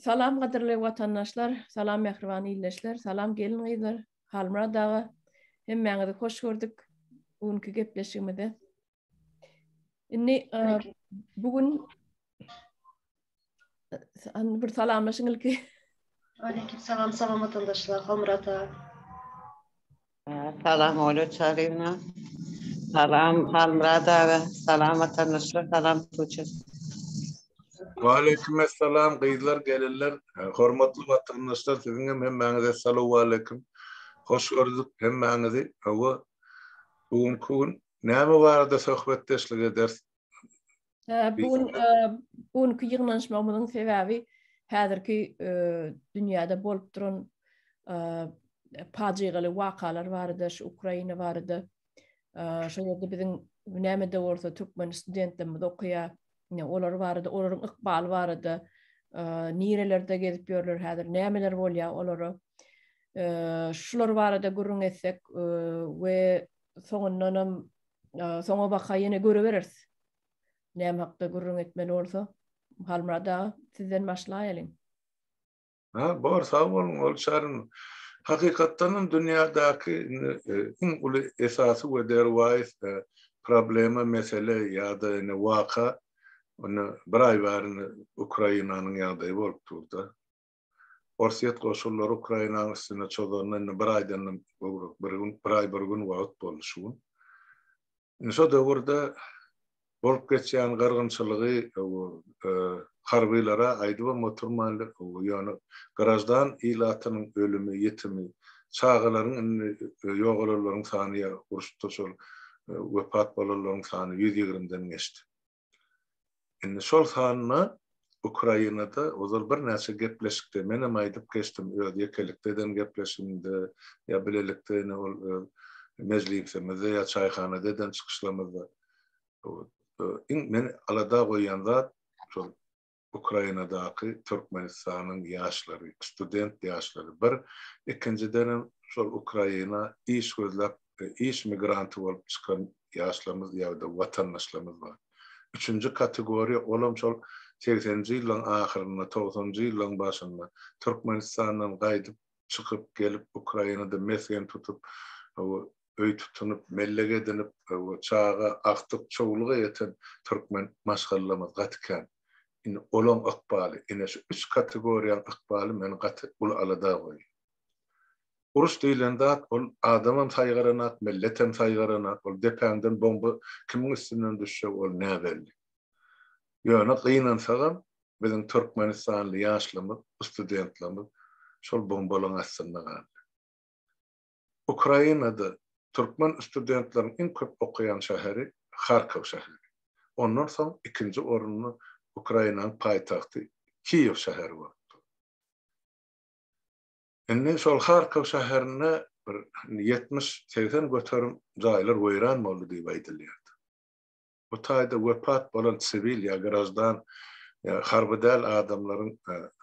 Salam qadirli vatandaşlar, salam mehriban illeşler, salam gelin ýylar. Halmra daga hemmeňizi hoş gördük. Bugünkü gepleşigimizde. Inni bugün bir salamlaşyň ilki. Aleyküm selam, salam vatandaşlar. Halmurata. Salam Olu Çarina. Salam Halmurata. Salam vatandaşlar. Salam Tuğçe. Aleykümselam gıydılar gelirler. Hormatly vatandaşlar siziňe hemmeňize assalamu alaykum. Hoş gördük hemmeňizi. Hawa bugün näme barada söhbetdeşlik ederiz? Bugünkü ýygnanşmamyzyň sebäbi häzirki dünýäde bolup duran pajigaly wakalar barada, şu Ukraina barada. Şo ýerde biziň näme de bolsa türkmen studentlerimiz okuýar. Olar barada, olaryň ykbaly barada, nirelerde gezip ýörler häzir, nämeler bolýar olary. Şular barada gurrun etsek we soňundan soňa baka ýene göre bereriz. Näme hakda gurrun etmeli bolsa, Halmurada sizden başlaýalyň. Bor sağ bolun Olşaryn. Hakykatdan dünýädäki iň uly esasy we derwäs problema mesele ýa-da waka onu bir ay barını Ukrainanyň ýagdaýy bolup durdy. Orsiýet goşulary Ukrainanyň üstüne çoganyny bir aýdan bir gün wagt boluşuň. Şo döwürde bolup geçýän gargynçylygy harbylara aýdy we motormanlar ýany garajdan ilatynyň ölümi, ýetimi, çağalaryň ýogalalaryň sany uruşda şol wepat bolalaryň sany 120-den geçdi. Şol sanyny Ukrainada ozal bir näçe gepleşikde menem aýdyp geçdim. Ýekelikden gepleşimde ýa bilelikde ol mezliýetimize ýa çaýhanadadan çykyşlamada men alada goýan zat şol Ukrainadaky Türkmenistanyň ýaşlary, student ýaşlary bir ikinciden şol Ukraina iş gözläp iş migranty bolup çykan ýaşlarymyz ýa-da watandaşlarymyz bar. Üçüncü kategoriýa olam şol 80-nji ýylyň ahyryna, 90-njy ýylyň başynda Türkmenistanyň gaýdyp çykyp gelip Ukrainada mesken tutup öý tutunup mellege edinip çağa aktyp çoğuluğa ýeten türkmen maşgallamaz gatkan. Olan ykbaly, ine şu 3 kategoriýaň ykbaly men gaty ul alada goý. Uruş diýilende ol adamam saýgaranak, milletem saýgaranak, ol dependen bomba kimiň üstünden düşse ol näbelli. Ýöne gynansaňam biziň Türkmenistanly ýaşlarymyz, studentlerimiz şol bombalaryň astynda galdy. Ukrainada Türkmen studentleriň iň köp okuyan şäheri Harkov şäheri. Ondan soň ikinji orunny Ukrainanyň paýtagty Kiýew şäheri bolupdy. Enne şol Harkov şäherine 70-80 göterim jaýlar weýran boldy diýip aýdylýar. Bu taýda wepat bolan sivil ýa garajdan harbydal adamlaryň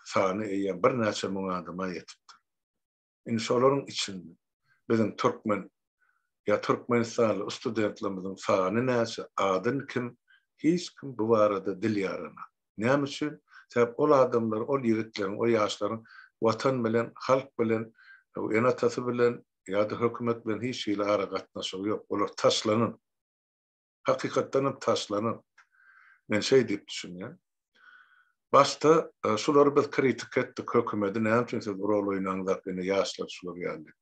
sany eýen bir näçe müň adama ýetipdir. Şolaryň içinde biziň türkmen ýa Türkmenistanly studentlerimiziň sany näçe, adyn kim, hiç kim bu barada dil ýarana. Näme üçin? Sebäp ol adamlar, ol ýigitlerin, o ýaşlaryň watan bilen, halk bilen, enatasy bilen ýa-da hökümet bilen hiç ýyly ara gatnaşygy ýok. Olar taşlanyn. Hakykatdan taşlanyn. Men diýip düşünýän. Başta şulary biz kritik etdik hökümeti, näme üçin siz rol oýnaňyzlar, ýaşlar şular geldi.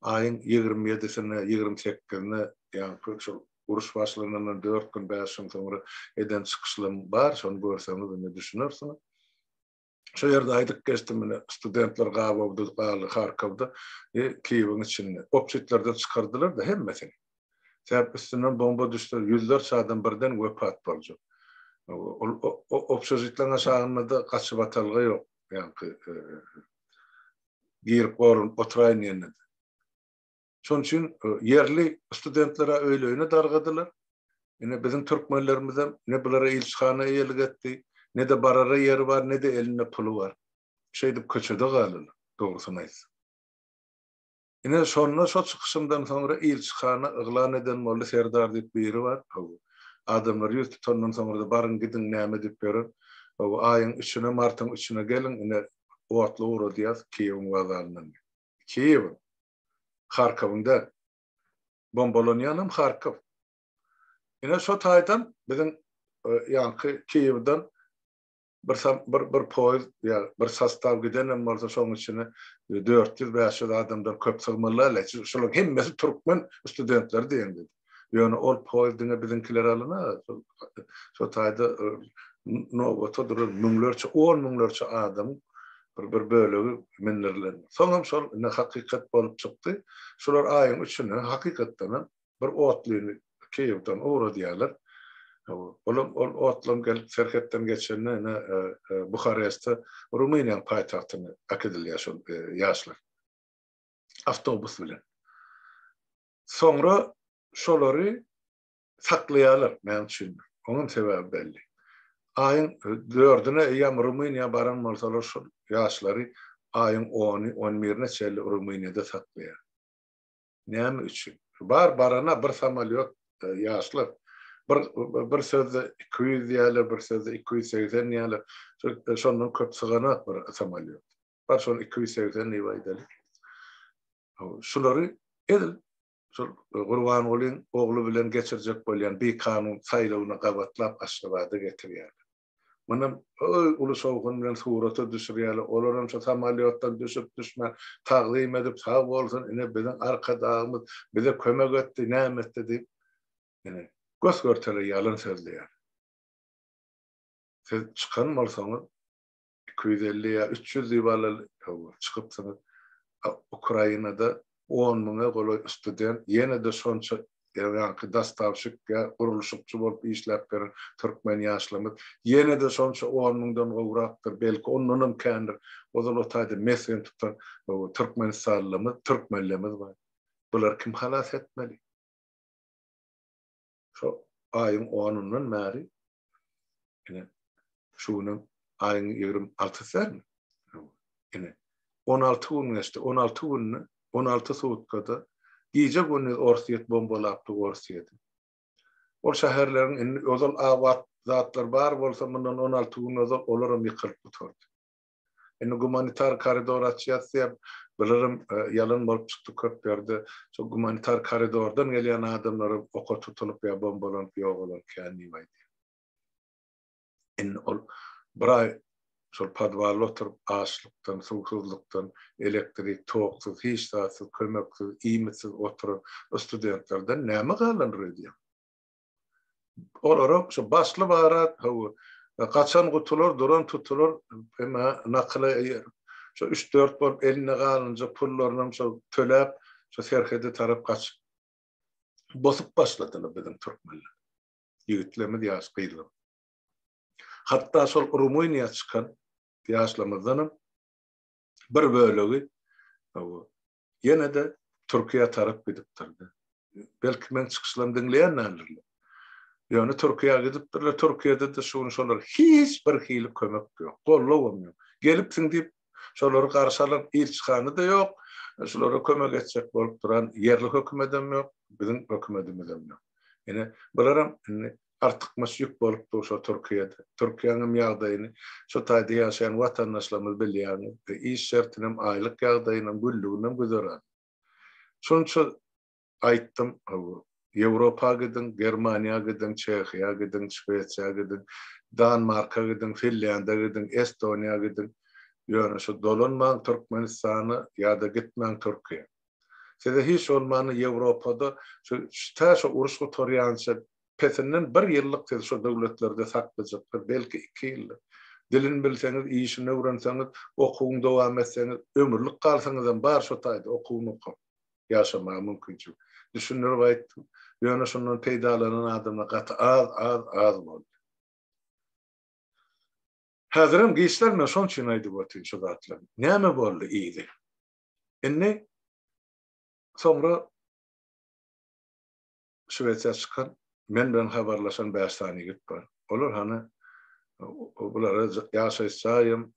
Ayın 27-sine, 28-sine ýa şol uruş başlanandan 4 gün 5 gün soňra eden çykyşlarym bar, şonu görseňiz ne düşünersiňiz? Şo ýerde aýdyp geçdim mene studentler gabawdy Harkovda, Kiýewiň içinde opçetlerden çykardylar da hemmesini. Sebäp üstünden bomba düşdi, ýüzlerçe adam birden wepat boldy. Opçetlerin aşağında gaçyp atalgy ýok, ýani girip gorun oturaýan. Şoň üçin yerli studentlere öýleýine dargadylar. Ine biziň türkmenlerimiz ne bulara ilçhana eýelik etdi, ne de barara ýeri bar, ne de elinde pulu bar. Şeýdip köçede galylar, dogrusyny aýtsa. Ine şonda şo çykyşymdan soňra ilçhana yglan eden boldy Serdar diýip biri bar. Adamlar ýüz tutandan soňra da baryn gidin näme diýip berer. Aýyň 3-üne, martyň 3-üne gelin, ine Oatlı uğra diyaz Kiev'in vazalından. Kiev'in. Kharkov'unda bombalanyanım Kharkov. Yine şu taydan bizim yankı Kiev'den bir poyz ya bir sastav gidenem varsa şoň içine 400-500 adamdan köp sığmalar. Şolar hemmesi Türkmen studentler diýendi. Ýöne ol poýzdyňa bizinkiler alyna şu taýda nowato durur müňlerçe 10 müňlerçe adam bir bölegi minlerler. Soňam şol ne hakykat bolup çykdy. Şolar aýyň üçine hakykatdan bir otlyny Kiev'den uğra diýerler. Olam otlam gelip serketten geçenine Bukarest'te Rumaniýa paýtagtyny akydylýar şol ýaşlar. Avtobus bilen. Soňra şolary saklaýarlar men üçin. Onuň sebebi belli. Aýyň 4-üne ýa Rumaniýa baran bolsalar şol ýaşlary aýyň 10-y 11-ne çelli Rumaniýada saklaýar. Näme üçin? Barana bir samolyot ýaşlar bir sözde 200 ýaly, bir sözde 280 ýaly. Şondan köp syganak bir samolyot. Bar şol 280 ýaly. Şolary edil şol Gurban Olyň ogly bilen geçirjek bolýan bir kanun saýlawyny gabatlap Aşgabatda getirýär. Mana uly sowgun bilen surata düşürýär. Olaram şu samolyotdan düşüp düşmän tagzim edip sag bolsun, ine biziň arkadagymyz bize kömek etdi, näme etdi diýip ine göz görtele ýalyn sözleýär. Siz çykan bolsaňyz 250 ýa 300 ýyl çykypsyňyz Ukrainada 10 müňe goly student ýene de şonça ýa-ni dastavşyk ýa guruluşçy bolup işläp beren türkmen ýaşlarymyz ýene de şonça 10 müňden gowrakdyr, belki onunam kändir. Ozal otaýda meselen tutan Türkmenistanlymyz, türkmenlerimiz bar. Bular kim halas etmeli? Şu aýyň 10-ndan bäri ine şunyň aýyň 26-sy ine 16 gün geçti. 16 günni 16 suutkada gije günni Orsiýet bombalapdy Orsiýet. Ol şäherleriň özel awat zatlar bar bolsa mundan 16 gün özel olaram ýykylyp oturdy. Ene humanitar koridor açýarsy bilirim ýalyn bolup çykdy köp ýerde. Şu humanitar koridordan gelýän adamlar oka tutulyp ýa bombalanyp ýogalar känni baýdy. Ol bir şol padwalda oturup açlykdan, suwsuzlykdan, elektrik, toksuz, hiç tatsız, kömeksiz, iýmitsiz oturup studentlerden näme galandyr diýär. Olara şu başly barat kaçan gutular, duran tutular, nakla şu 3-4 bolup eline galynja pullaryny şu töläp, şu serhede tarap kaç. Bosup başladylar biziň türkmenler. Ýigitlerimiz ýaş gynly. Hatta şol Rumaniýa çykan ýaşlarymyzdan bir bölegi ýene de Türkiýe tarap gidip durdy. Belki men çykyşlarymy dinleýän nälerler. Ýöne Türkiýe gidip durlar, Türkiýede de şolar hiç bir hili kömek ýok, gollawam ýok. Gelipsiň diýip şolary garşalar ilçihany da ýok, şolara kömek etjek bolup duran ýerli hökümetem ýok, biziň hökümetimizem ýok. Ene bularam artykmys ýük bolup dursa Türkiýede. Türkiýanyň ýagdaýyny şu taýda ýaşaýan watandaşlarymyz bilýär. Iş şertinem aýlyk ýagdaýynyň güllüginem güzeran. Şonça aýtdym, Ýewropa gidin, Germaniýa gidin, Çehiýa gidin, Şweýçarýa gidin, Danmarka gidin, Finlandiýa gidin, Estoniýa gidin. Ýöne şu dolanmaň Türkmenistany ýa-da gitmäň Türkiýe. Size hiç olmany Ýewropada şu täşe uruş gotarýança petinden bir ýyllyk şu döwletlerde saklajaklar, belki 2 ýyl. Dilini bilseňiz, işini öwrenseňiz, okuwyňy dowam etseňiz, ömürlük galsaňyzam bar şu taýda okuwyny okup ýaşamagy mümkin. Düşünür aýtdym. Ýöne şondan peýdalanan adamlar gaty az boldy. Häzirim giýişler men şon üçin aýdyp otyň şu zatlar. Näme boldy iýdi? Indi soňra Şweýçarya çykan men bilen habarlaşan 5 tane ýigit bar. Olar hany bulara ýaşaýsaýym,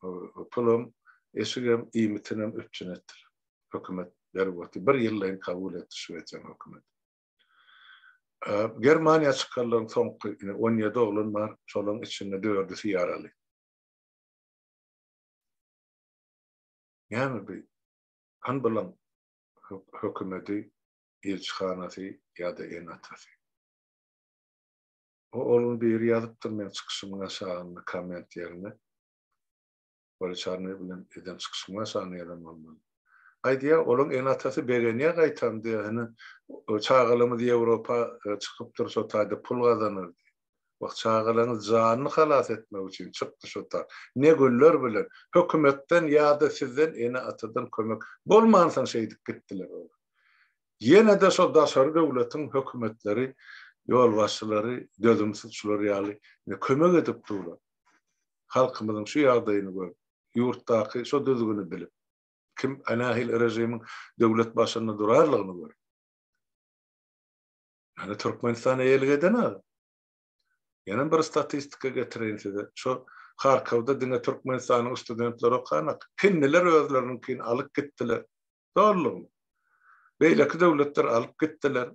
pulum, eşigim, iýmitinem öpçün etdir. Hökümet berwati 1 ýyllaň kabul etdi Şweýçarya hökümeti. Germaniýa çykanlaryň soňky 17 oglan bar, şolaryň içinde 4'ü ýaraly. Yani bir han bilen hökümeti, elçihanası ya da enatası. Onun bir yazıptır men çıkışımın aşağısında komment yerine. Böyle çağırmayı bilen eden çıkışımın aşağısında adam olmalı. Aydiya onun enatası bereniye gaytan diye hani çağalımız Avrupa çıkıp dursa tayda pul kazanır. Bak çağalanız canını halas etmek için çıktı şu ta. Ne güller bilen hükümetten ya da sizden enatadan kömek bolmansan şeydik gittiler. Yine de şu daşarı devletin hükümetleri, yol başçıları, dözümsüzçüler yani kömek edip durlar. Halkımızın şu yağdayını gör. Yurttaki şu düzgünü bilip. Kim anahil rejimin devlet başında durarlığını gör. Yani Türkmenistan'a elgeden ha. Yani bir statistika getireyim size. Şu Harkov'da dine Türkmenistan'ın studentleri okanak. Pinniler özlerinin alıp gittiler. Doğru mu? Beyleki devletler alıp gittiler.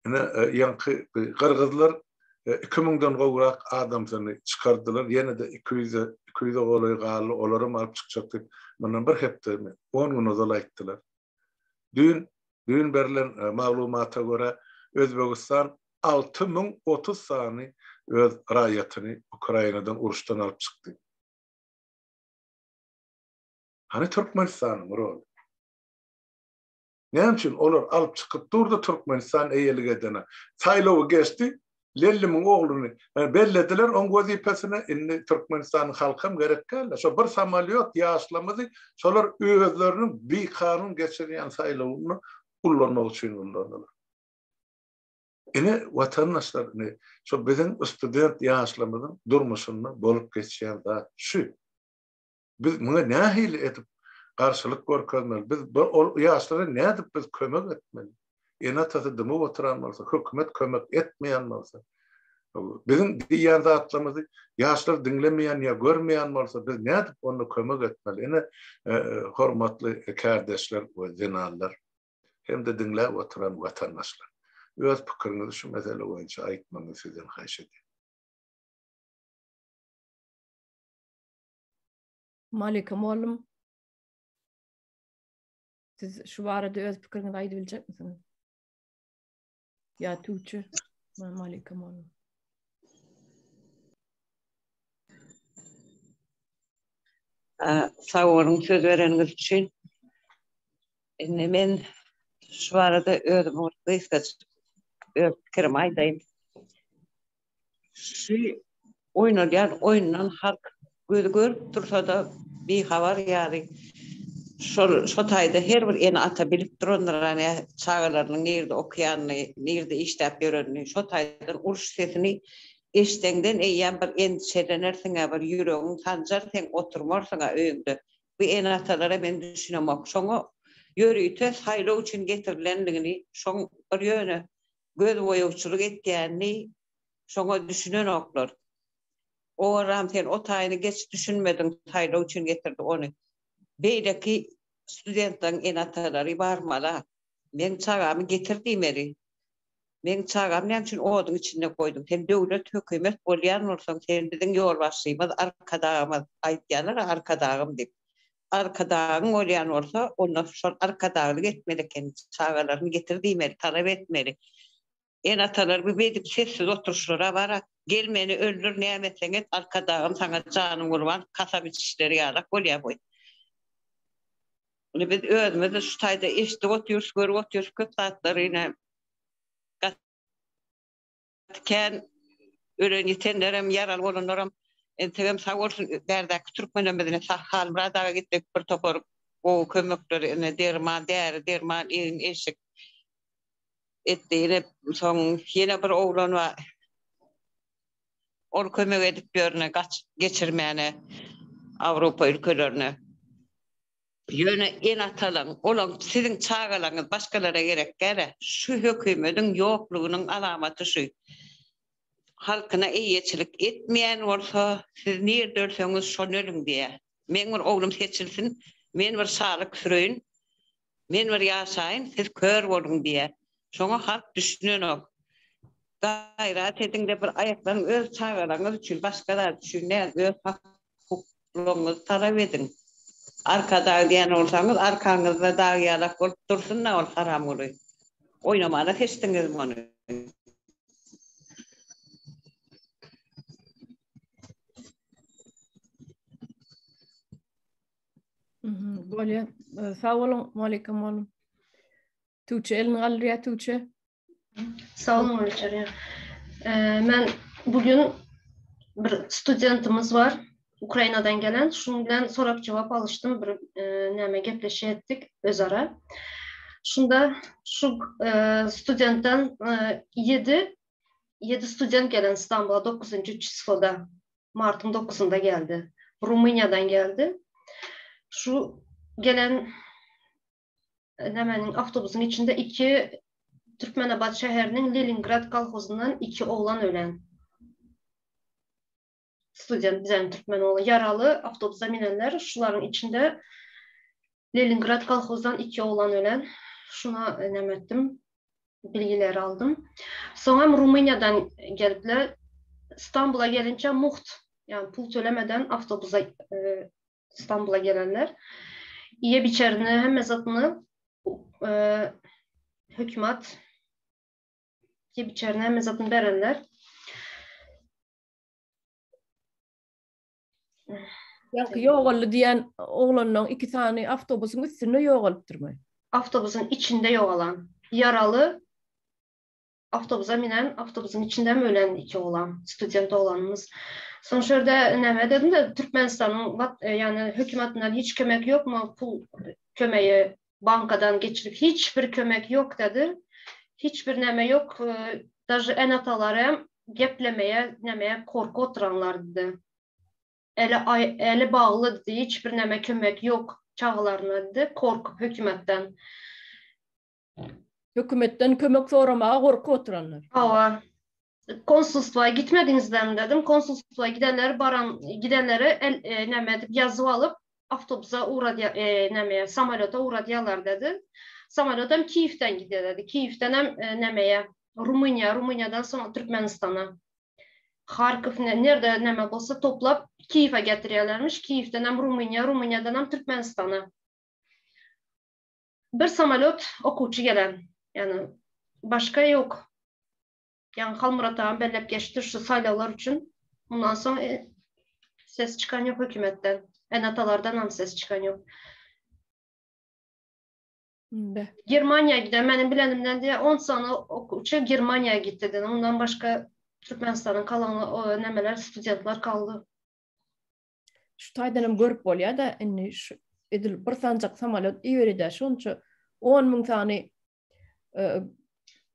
Yani yankı Kırgızlar 2000'den gowrak adam seni çıkardılar. Yine de 200 olayı galı olarım alıp çıkacaktı. Bundan bir hepte 10 gün ozala ettiler. Dün verilen malumata göre Özbekistan 6030 sani öz raýatyny Ukrainadan uruşdan alıp çıktı. Hani Türkmenistan mı? Ne için olar alıp çıkıp durdu Türkmenistan eýelik edene. Saylawy geçti. Lellimin oğlunu bellediler, on vazifesine inni Türkmenistan'ın halkım gerekli. So bir samalyot yaşlamadı, solar özlerinin bir kanun geçiriyen sayılığını kullanmak için kullanırlar. Yine vatandaşlar, so bizim student yaşlamadın durmasını bolup geçen da şu. Biz buna ne hile edip karşılık görmeli. Biz bu yaşlara ne edip biz kömek etmeli. Enatası dıma oturan varsa, hükümet kömek etmeyen varsa, bizim diğer zatlarımızı yaşlar dinlemeyen ya görmeyen varsa biz ne edip onu kömek etmeli. Yine hormatlı kardeşler ve zinarlar hem de dinle oturan vatandaşlar. Öz fikrinizi şu mesele boyunca aytmanızı sizden haýyş edeyim. Malika oğlum, siz şu barada öz fikrinizi aytabilecek misiniz? Ya Tuğçe, Malika oğlum. Sağ olun söz vereniz için. Men şu arada özüm ortaya fikrim aydayım. Şu oyundan halk görüp dursa da bir havar yani şu tayda her bir eni ata bilip duranlar hani çağlarının nerede okuyanını, nerede işlep görününü, şu taydan uruş sesini eştenden eýen bir endişelenirsiňe bir yüreğiň tanjar sen oturmarsyňa öýüňde. Bu en atalara ben düşünemek. Şoňa ýörüýte saýlaw üçin getirilendigini, şoň bir ýöne göz boýawçylyk etýänini şoňa düşünen oklar. O ram sen o taýyny geç düşünmedin, saýlaw üçin getirdi onu. Beýleki studentlaryň en atalary barmala. Men çagamy getirdim eri. Men çağam ne için oğudun içinde koydum. Sen devlet hükümet bolyan olsan sen dedin yol başlıyımız arkadağımız aytyanlar arkadağım deyip. Arkadağın olyan olsa ondan sonra arkadağlık etmeli kendi çağalarını getirdiğim talep etmeli. En atalar bir bedip sessiz oturuşlara var. Gelmeni öldür ne emetseniz arkadağım sana canım kurban kasap içişleri yarak bolya boy. Biz özümüzde şu tayda işte otuyoruz köp saatlarıyla ken ölen yetenlerim yaral olanlarım entegem sağ olsun derdek Türkmenimizde sahal bradaga gittik bir topor o kömekleri derman eşik ettiğine son yine bir oğlan var onu kömek edip görüne geçirmeyene Avrupa ülkelerine yöne en atalan olan sizin çağalarınız başkalara gerek gere şu hükümetin yokluğunun alamatı şu halkına iyiçilik etmeyen olsa siz nerede ölseniz şon ölün diye. Men bir oğlum seçilsin, men bir sağlık süreyim, men bir yaşayın, siz kör olun diye. Şoňa halk düşünen ok. Gayrat edin de bir ayaklarını öz çağıranız için başkalar düşünen öz haklarınızı talep edin. Arkada diyen olsanız arkanızda dağ yalak olup dursun ne ol haram oluyor. Oynamada hiçtiniz bunu. Böyle sağ olun Malikim oğlum. Tuğçe elini alır Tuğçe. Sağ olun Ölçer. Ben bugün bir studentimiz var. Ukrayna'dan gelen. Şundan sorup cevap alıştım. Bir neme gepleşe ettik özara. Şunda şu studentten 7 student gelen İstanbul'a 9. çiskoda Mart'ın 9'unda geldi. Rumanya'dan geldi. Şu gelen nemenin avtobusun içinde 2 Türkmenabad şehrinin Leningrad kolhozundan 2 oğlan ölen. Student bizden Türkmen oğlu yaralı avtobusa minenler. Şuların içinde Leningrad kolhozundan 2 oğlan ölen. Şuna nemettim. Bilgileri aldım. Sonra Rumanya'dan gelipler. İstanbul'a gelince muht. Yani pul tölemeden avtobusa İstanbul'a gelenler. İyi biçerini hem mezatını hükümet iyi biçerini hem mezatını verenler. Yani yoğullu diyen oğlanın 2 tane avtobusun üstünde yoğulup durmayı. Avtobusun içinde yoğalan, yaralı, avtobusa minen, avtobusun içinde mi ölen 2 oğlan, student oğlanımız. Sonuçta ne dedim de Türkmenistan'ın yani hükümetinden hiç kömek yok mu? Pul kömeği bankadan geçirip hiçbir kömek yok dedi. Hiçbir neme yok. Даже en ataları geplemeye, nemeye korku oturanlar dedi. Eli bağlı dedi. Hiçbir neme kömek yok çağlarına dedi. Korkup hükümetten. Hükümetten kömek soramaya korku oturanlar. Ava. Konsolosluğa gitmedinizden dedim. Konsolosluğa gidenleri neme edip yazıp alıp avtobusa nemeye, samolyota uğradıyalar dedi. Samolyotdan Kiev'den gidiyor dedi. Kiev'den hem nemeye Rumanya'dan sonra Türkmenistan'a. Harkov nerede neme olsa toplap Kiev'e getiriyorlarmış. Kiev'den hem Rumanya'dan hem Türkmenistan'a. Bir samolyot okuvçu gelen. Yani başka yok. Yani Halmurat ağam bellep geçti şu saylalar için. Ondan sonra ses çıkan yok hükümetten. Enatalardan hem ses çıkan yok. Germanya'ya giden benim bilenimden diye 10 sene okuvçu Germanya'ya gitti dedim. Ondan başka Türkmenistan'ın kalan o nemeler, studentlar kaldı. Şu taydanım görüp oluyor da edil bir sancak samolyot iyi veride. Şunca 10.000 tane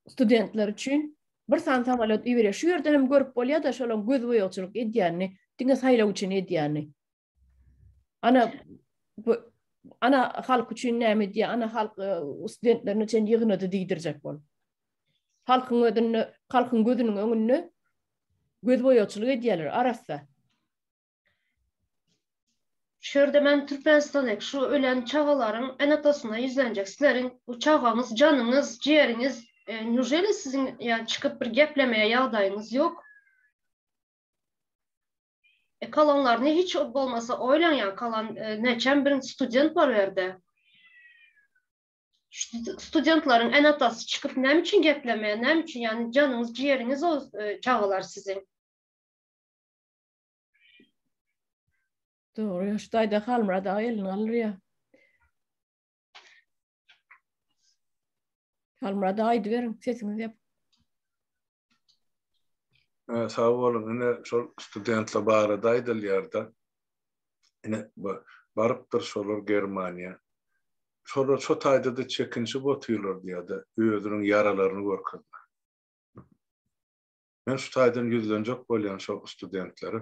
studentler için bir samolyot iyi veriyor. Şu yerden görüp oluyor da şöyle göz boyacılık ediyani, dinge saylav için ediyani. Ana halk için ne diye, ana halk studentlerin için yığınadı deydirecek bol. Halkın gözünün önünü göz boyacılık ediyorlar arası. Şurada ben Türkmenistan'daki şu ölen çağaların en atasına izlenecek. Sizlerin bu çağağınız, canınız, ciğeriniz, nüjeli sizin yani çıkıp bir geplemeye yağdayınız yok. Kalanlar ne hiç olmasa oylan ya kalan neçen bir student var yerde. Studentların en atası çıkıp ne için geplemeye, ne için yani canınız, ciğeriniz o çağalar sizin. Doğru ya şu tayda Halmurat ağa elini alır ya. Halmurat ağaydı verin sesinizi yap. Sağ olun. Yine şu studentla bağırdaydı yerde. Yine barıptır şolar Germaniya. Şolar şu tayda da çekinci botuyorlar diye de ödürün yaralarını görkürdüler. Ben şu taydan yüzlenecek bolyan şu studentleri.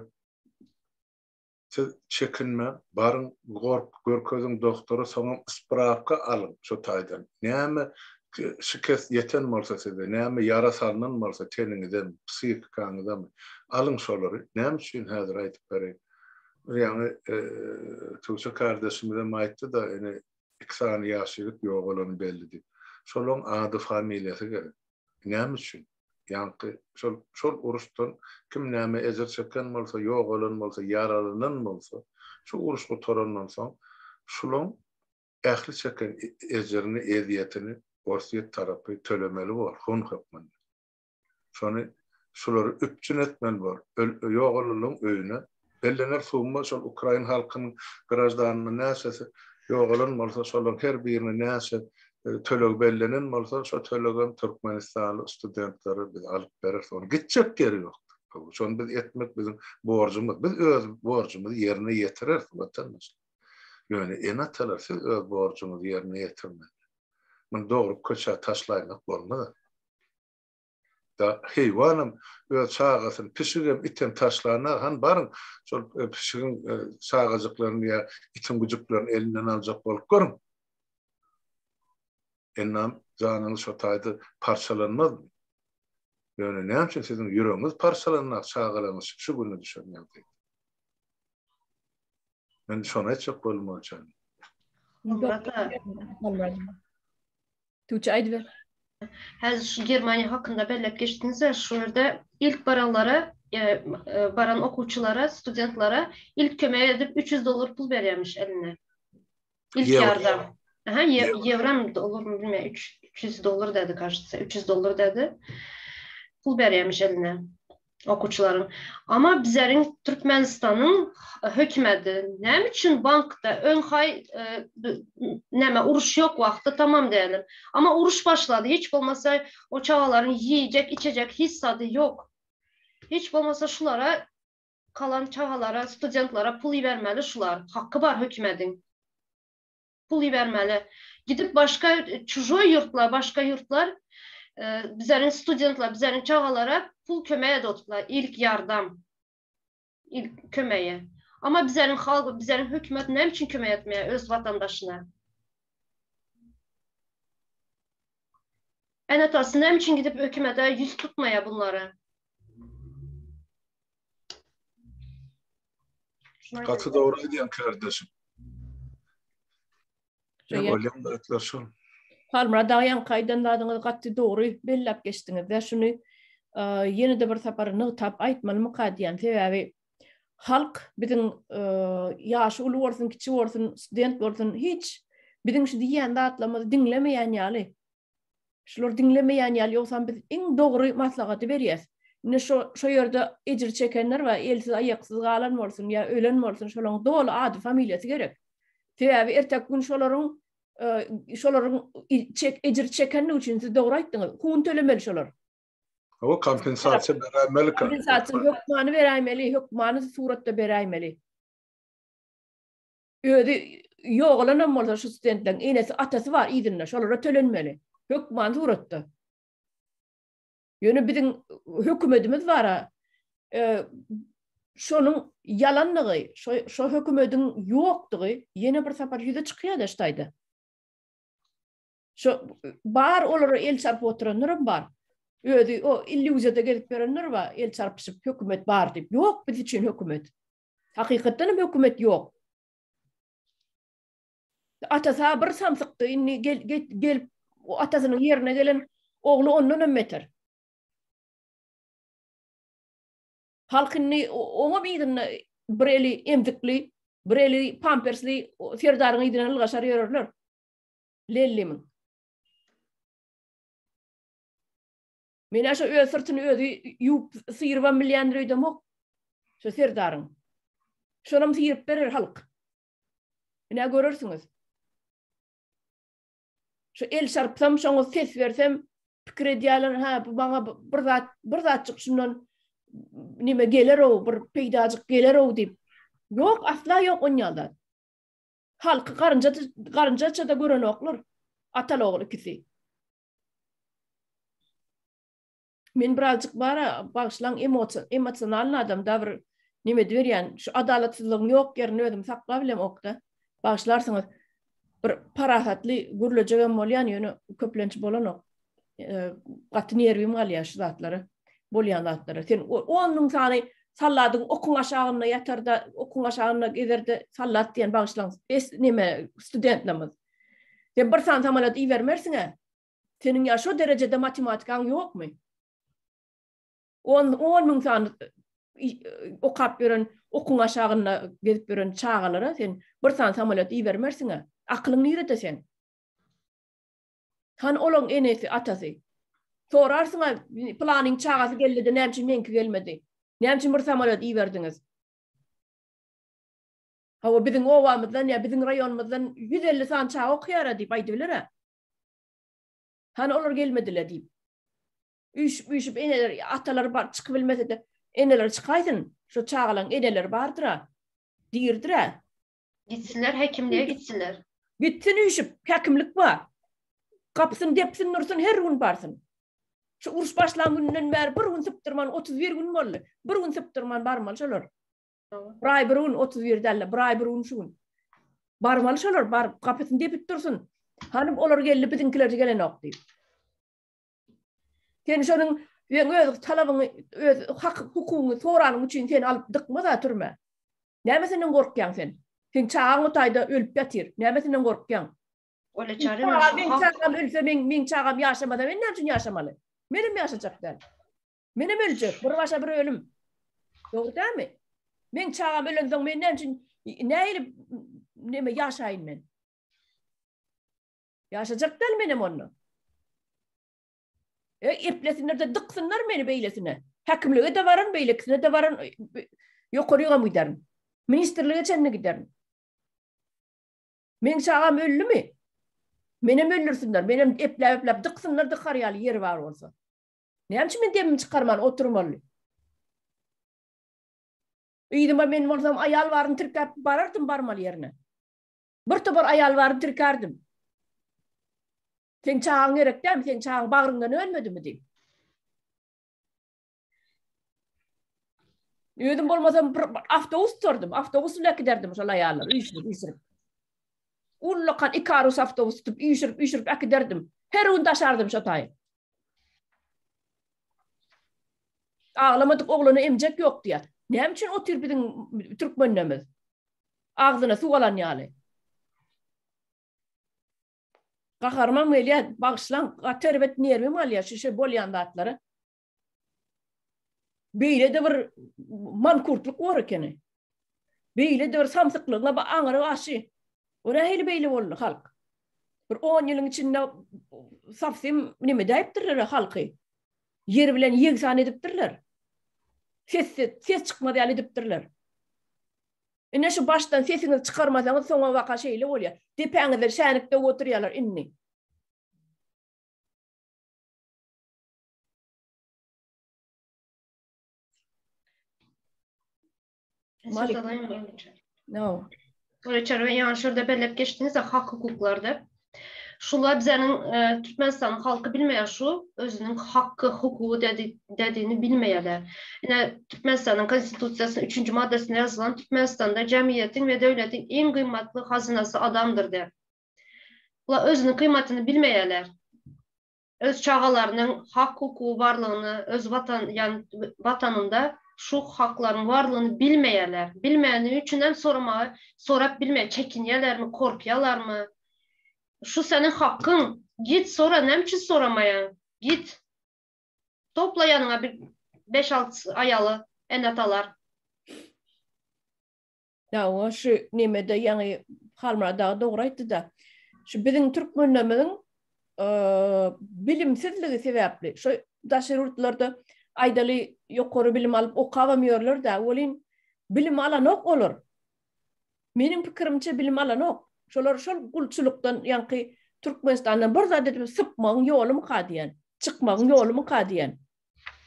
Siz çekinme, barın görközün doktoru sana spravka alın şu taydan. Näme şikayet yeten bolsa size, näme yara salınan bolsa teninizden, psikikanızdan alın şolary. Näme üçin häzir aýtyp bereyim. Yani Tuğçe kardeşimden aýtdy da ene 2 sany ýaşylyk ýok bolan bellidir. Şolun ady familiýasy gerek. Näme üçin? Yani şol uruşdan kim näme ezer çeken bolsa, ýok bolan bolsa, yaralanan bolsa, şu uruşga torandan soň şulun ähli çeken ejrini, eziyetini borsiyet tarapy tölemeli bol, hun hukman. Şonu şulary üpçün etmeli bol. Ýogalylyň öýüne bellener suwma şol Ukraina halkynyň garajdaryny näsesi ýogalan bolsa şolaryň her birini näse töleg bellenen bolsa şo tölegen Türkmenistanly studentlary biz alyp berer. Onu gitjek geri ýok. Şonu biz etmek bizim borcumuz. Biz öz borcumuzy ýerine ýetirer vatandaş. Yani enatalar siz öz borcunuzu yerine getirmedi. Bunu doğru köşe taşlaymak olmadı. Da hayvanım öz çağasını pişirip item taşlarına han barın şol pişirin çağacıklarını ya itim gücüklerini elinden alacak bolup görün. Ennam canınız şotaydı parçalanmaz mı? Yani ne yapacak sizin yüreğiniz parçalanmak çağalarınız şu günü düşünmüyor. Ben şuna çok bolmaýan. Tuğçe aýdy. Häzir şu Germaniýa hakynda bellep geçdiňizler, şu ýerde ilk baranlara, baran okuwçylara, studentlara ilk kömek edip $300 pul berýärmiş eline. İlk ýardam. Aha, ýewram dollarmy bilmeýän, $300 dedi karşısı, $300 dedi. Pul berýärmiş eline. Okuwçylaryň. Ama bizlerin Türkmenistan'ın hökümeti näme üçin bankda önhay näme uruş yok wagtda tamam diyelim. Ama uruş başladı. Hiç bolmasa o çağaların yiyecek, içecek hissatı yok. Hiç bolmasa şulara kalan çağalara, studentlara pul vermeli şular. Hakkı var hökümetin. Pul vermeli. Gidip başka çujoy yurtlar, başka yurtlar bizlerin studentlar, bizlerin çağalara pul kömeğe dotuplar. İlk yardam. İlk kömeğe. Ama bizlerin halkı, bizlerin hükümet ne için kömeğe etmeye öz vatandaşına? En atası ne için gidip hükümete yüz tutmaya bunları? Katı doğru diyen kardeşim. Olyam da etlersin. Palmra dayan kaydanladyňyz gatty dogry bellep geçdiňiz. Ve şunu ýene de bir sapar nıtap aýtmaly mukadiýan sebäbi halk biziň ýaşy uly bolsun, kiçi bolsun, student bolsun hiç biziň şu diýen datlamyzy dinlemeýän ýaly. Şular dinlemeýän ýaly ýoksa biz iň dogry maslahaty berýäs. Ne şu ýerde ejir çekenler we elsiz aýaksyz galan bolsun ýa ölen bolsun şolaryň doly ady familiýasy gerek. Sebäbi ertek gün şolaryň ejir çekenlik üçin siz dogry aýtdyňyz. Kun tölemeli şolar. O kompensasiya berämeli. Kompensasiya hökmany berämeli, hökmany suratda berämeli. Öýde ýogalan bolsa şu studentleriň enesi atasy var ýa-da şolara tölenmeli. Hökmany suratda. Ýöne biziň hökümetimiz bar. Şonuň yalanlygy, şo hökümetiň ýokdugy ýene bir sapar ýüze çykýar da ştaýda. Şo bar olara el çarpy oturanlar bar. Öýdi o illüziýada gelip berenler bar, el çarpyşyp hökümet bar diýip. Ýok biz üçin hökümet. Hakykatdan hökümet ýok. Atasa bir samsykdy, inni gelip o atasynyň ýerine gelen ogly ondan ömmeter. Halkyny oňa biýdin bireli emdikli, bireli pampersli ferdaryň ýdyna ylgaşar ýörerler. Lellimin. Men aşa öz sırtyny özi ýup syrwa milyon öýdemok. Şo ferdaryň. Şonam syrp berer halk. Mine görersiňiz. Şu el çarpsam şoňa ses bersem pikir edýärler ha bu baňa bir zat çykşyndan nime geler o bir peýdaçyk geler o diýip. Ýok asla ýok onýalda. Halky garynjaça da gören oklar. Atal ogly ikisi. Men birazcık bara başlan emosional adam da bir nime berýän şu adalatsyzlygyň ýok ýerine özüm saklap bilem okda. Başlarsyňyz bir parahatly gürlejegen bolýan ýöne köplenç bolan ok. Gaty nerwim galýar şu zatlary. Bolýan zatlary. Sen onuň sany salladyň okuň aşagyna ýatarda, okuň aşagyna gezerde sallat diýen başlan. Nime studentlerimiz. Sen bir san samalat iýermersiňe. Seniň ýa şu derejede matematikaň ýokmy? 10 000 san okap beren okun aşağına gezip gören çağalara sen bir tane samolyot iyi vermersin. Aklın nirede sen? Han olon enesi atası. Sorarsın planning çağası geldi de nemçin menki gelmedi. Nemçin bir samolyot iyi verdiniz. Hava bizim ovamızdan ya bizim rayonumuzdan 150 san çağı okuyara deyip aydılar. Han olur gelmediler deyip. Üşüp eneler ataları çıkıp bilmese de eneler çıkaydın. Şu çağılan eneler bardıra. Dirdiler. Gitsinler hekimliğe gitsinler. Gitsin üşüp hekimlik var. Kapısın depsin nursun her gün barsın. Şu uruş başlangıçından beri bir gün sıptırman 31 gün oldu. Bir gün sıptırman barmalı şolur. Bir ay bir gün 31 derler. Bir ay bir gün şu gün. Barmalı şolur. Kapısın depit dursun. Hanım olur geldi bizimkiler gelen ok deyip. Sen şunun öz talabını, öz hak hukukunu soranın için sen alıp dıkma da türme. Nämesinden gorkyan sen? Sen çağın otayda ölüp yatir. Nämesinden gorkyan? Öyle çare Ben çağım ölse men çağım yaşamada men näçin yaşamalı? Benim yaşayacaklar. Benim ölecek. Bir başa bir ölüm. Doğru değil mi? Men çağım ölen soň men näçin näyle neme yaşayın men? Yaşayacaklar benim onu. İplesinler de dıksınlar beni beylesine. Hakimliğe de varın, beylesine de varın. Yukarıya mı giderim? Ministerliğe çenne giderim. Men çağım öldü mü? Benim öldürsünler. Benim eplep dıksınlar da karyalı yeri var olsa. Ne için ben demimi çıkarman oturmalı? İyiydim ben olsam ayal varın tırkap barardım barmalı yerine. Bir tabur ayal varın tırkardım. Sen çağın gerek değil mi? Sen çağın bağrından ölmedi mi diyeyim. Yüydüm olmasam avtobus tuturdum. Avtobusla giderdim şöyle ayarlar. Üyüşürüp. Ullakan Ikarus avtobus tutup üyüşürüp giderdim. Her gün taşardım şatayı. Ağlamadık oğlunu emcek yok diye. Ne için o tür bizim Türkmenimiz? Ağzına su alan yani. Kahraman meliye bağışlan, terbet nervim alıyor, şişe bolyan dağıtları. Böyle de bir mankurtluk var ikeni. Böyle de bir samsıklığına bak ağrı aşı. Ona heli böyle oldu halk. Bir 10 yılın içinde safsim nime deyiptirler halkı. Yer bilen yeksan ediptirler. Ses çıkmadı yani ediptirler. Ne şu baştan sesini çıkarmasanız sonra vaka şeyle oluyor. Depenidir şenlikte oturuyorlar inni. Malik. No. Öyle çare yani şurada belirtip geçtiniz de hak hukuklarda. Şunlar bizlerin Türkmenistan'ın halkı bilmeyen şu, özünün hakkı, hukuku dediğini bilmeyeler. Yine Türkmenistan'ın konstitusiyasının 3. maddesinde yazılan Türkmenistan'da cemiyetin ve devletin en kıymetli hazinası adamdır der. Bunlar özünün kıymetini bilmeyeler. Öz çağalarının hak hukuku varlığını, öz vatanında şu hakların varlığını bilmeyeler. Bilmeyenliği üçünden sorap bilmeye çekinyeler mi, korkuyalar mı? Şu senin hakkın. Git sonra ne için soramayan? Git. Topla yanına bir 5-6 ayalı enatalar. Ya o şu nimede yani halmada doğruydu da. Şu bizim Türkmenlerin bilimsizliği sebeple. Şu daşırurtlarda aydalı yukarı bilim alıp okuyamıyorlar da olin bilim alan ok olur. Benim fikrimce bilim alan ok. Şolar şol gulçuluktan yani Türkmenistan'dan burada dedim sıpmağın yolu mu kadiyen? Çıkmağın yolu mu kadiyen?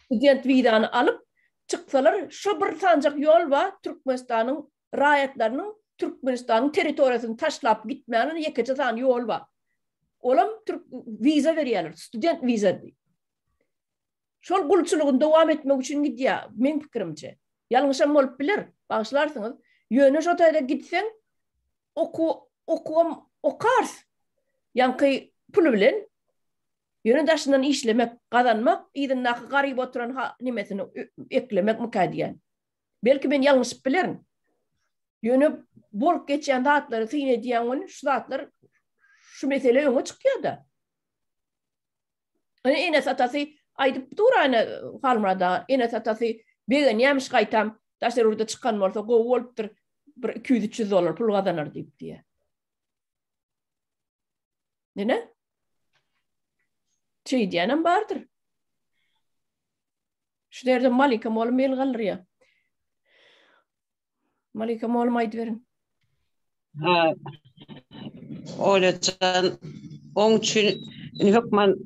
Student vidanı alıp çıksalar şu bir sancak yol var Türkmenistan'ın rayetlerinin Türkmenistan'ın teritoriyasını taşlap gitmeyenin yekece tane yol var. Olam Türk vize veriyorlar. Student vize değil. Şol gulçuluğun devam etmek için gidiyor. Benim fikrimce. Yanlışım olup bilir. Bağışlarsınız. Yönü şotayda gitsen okarsın. Yani pulu bilen yönü daşından işlemek, kazanmak, idindaki garip oturan nimesini eklemek mükadiyen. Belki ben yanlış bilirim. Yönü bol geçen dağıtları tıyne diyen onun şu dağıtlar şu mesele öne çıkıyor da. Enes atası aydıp dur aynı halmada Enes atası begen yemiş kaytam Taşlar orada çıkan bolsa gowy bolupdyr. Bir 200-300 dolar pul kazanır diýip diýe. Nene? Şey diýenem bardyr. Şu derde Malika molum el galyr ya. Malika molum aýdyp berin. Ha, olacan onun için hükman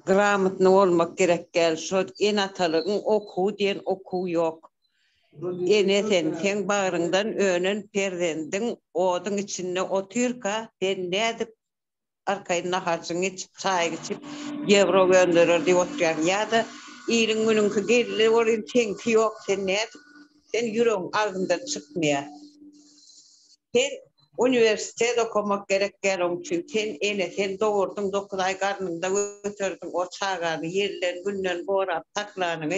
gramatny olmak gerek gel. Şu en atalığın oku diyen oku yok. Ene sen bağrından önün perdendin odun içinde oturka ben ne edip arkayına harcın içip çay içip euro gönderir diye oturuyor ya da iyirin gününkü gelirler oraya tenki yok sen ne edip sen yüreğin ağzından çıkmıyor. Sen üniversitede okumak gerek gelin çünkü sen doğurdun 9 ay karnında götürdün o çağını yerlen günden boğrap taklarını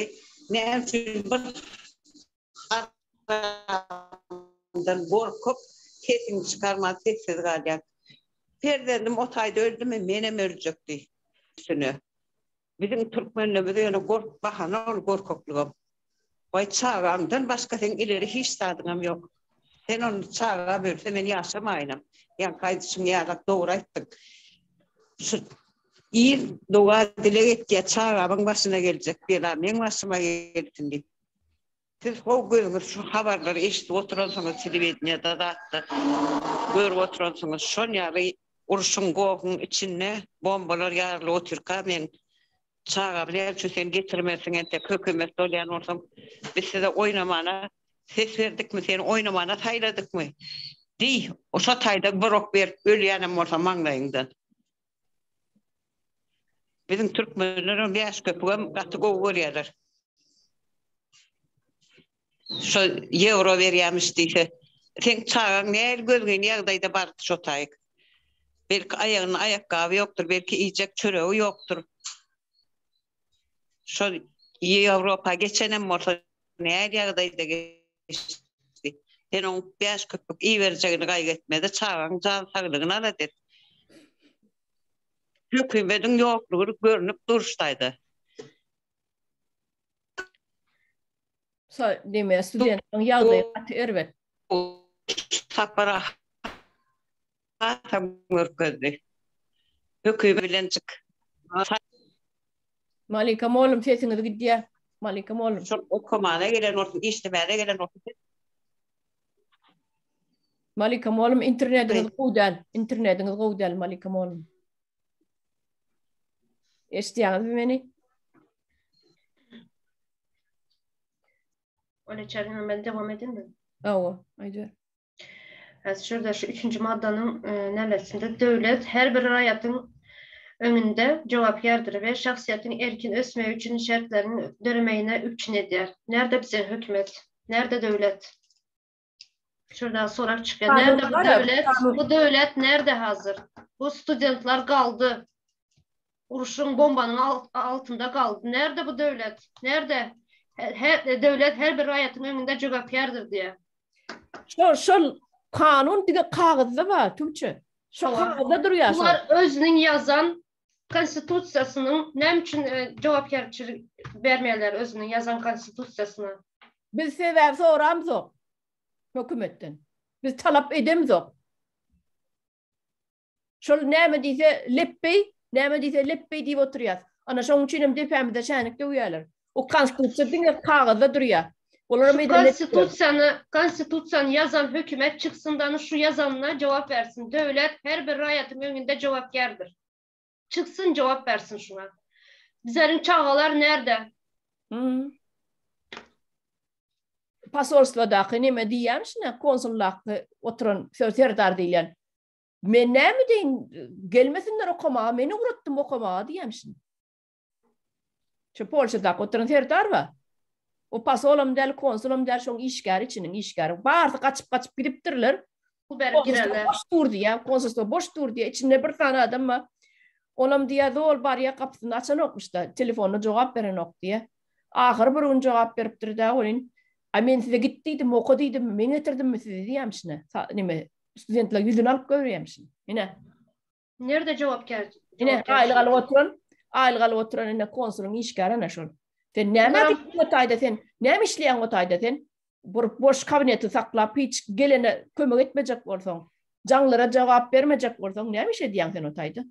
ne için bir arkamdan korkup sesini çıkarmaz sessiz kalacak. Perdendim o tayda öldü mü menem ölecekti. Bizim Türkmenle öyle kork bahana korkukluğum. Vay çağımdan başka sen ileri hiç sadığım yok. Sen onu çağa bölse ben yaşamayınım. Yani kaydışın yarak doğru ettin. İyi doğa dile etkiye çağımın başına gelecek. Bir benim başıma geldin deyip. Siz o görünür şu haberleri eşit oturansanız televizyonda da attı. Görüp oturansanız şun yarı uruşun goğun içine bombalar yarılı oturka men çağa bilir şu sen getirmesin ente kökümet dolayan olsam biz size oynamana ses verdik mi seni oynamana sayladık mı? Değil. O satayda bırok ver ölüyenim olsa manglayından. Bizim Türkmenlerin yaş köpüğüm katı goğu görüyorlar. Şu euro veriyormuş deyse sen çağın ne el gölgeyin yağdayda bardı şotayık. Belki ayağının ayakkabı yoktur, belki yiyecek çöreği yoktur. Şu Avrupa geçenem olsa ne el yağdayda geçti. Sen onun yaş köpük iyi vereceğini kaybetmedi, çağın can sağlığını alat et. Hükümetin yokluğu görünüp duruştaydı. Demeye studentlerin yağdayı atı ervet. Sapara hatam mörközdü. Hükümet bilencik. Malika molum sesiniz gidiyor. Malika molum. Şu okumana gelen olsun, işlemeye gelen olsun. Malika molum internetiniz gudal. İnternetiniz gudal Malika molum. Eştiyanız beni? Öyle çarpın ben devam edeyim mi? Ava, haydi. Şurada şu 3. maddanın neresinde devlet her bir rayatın önünde cevapyardır ve şahsiyetin erkin ösme üçün şartlarının dönmeyine üçün eder. Nerede bize hükümet? Nerede devlet? Şurada sorak çıkıyor. Nerede bu devlet? Bu devlet nerede hazır? Bu studentlar kaldı. Uruşun bombanın altında kaldı. Nerede bu devlet? Nerede? Devlet her bir rayatın önünde cevapyardır diye. Şu kanun diye kağıtda var Türkçe. Şu kağıtda duruyor. Bunlar özünün yazan konstitusiyasının ne için cevapkarçılık vermeyeler özünün yazan konstitusiyasına? Biz sebep soramız yok. Hükümetten. Biz talep edemiz yok. Şu ne diyse leppey diye oturuyor. Ana şunun için depemizde şenlikte uyarlar. O konstitusiyonun kağıtda duruyor. Konstitusyon yazan hükümet çıksından şu yazanına cevap versin. Devlet her bir rayatın önünde cevapkardır. Çıksın cevap versin şuna. Bizlerin çağalar nerede? Pasolstvodaki neme diyemşine konsullakta oturan sekreter diyen. Men ne mi deyin gelmesinler okuma, meni uğratdım okuma diyemşin. Şu Polşa'da oturan sekreter var. O pasolum del konsulum del şon işgär içinin işgär. Bardı kaçıp gidipdirler. Bu berip girerler. Boş dur diye, konsulda boş dur diye içinde bir tane adam var. Olam diye dol bariye kapısını açan okmuş da telefonuna cevap veren ok diye. Ahır bir gün cevap veripdir da onun. Men size gittiydim, okuduydım, men getirdim mi size diyemşine. Nime studentler yüzün alıp görüyemşin. Yine. Nerede cevapkar? Yine aylıgalı oturan yine konsulun işgär ana şol. Sen näme otayda sen? Näme işleýän otayda sen? Boş kabineti saklap hiç gelene kömek etmejek bolsaň, jaňlara jogap bermejek bolsaň näme iş edýän sen otayda?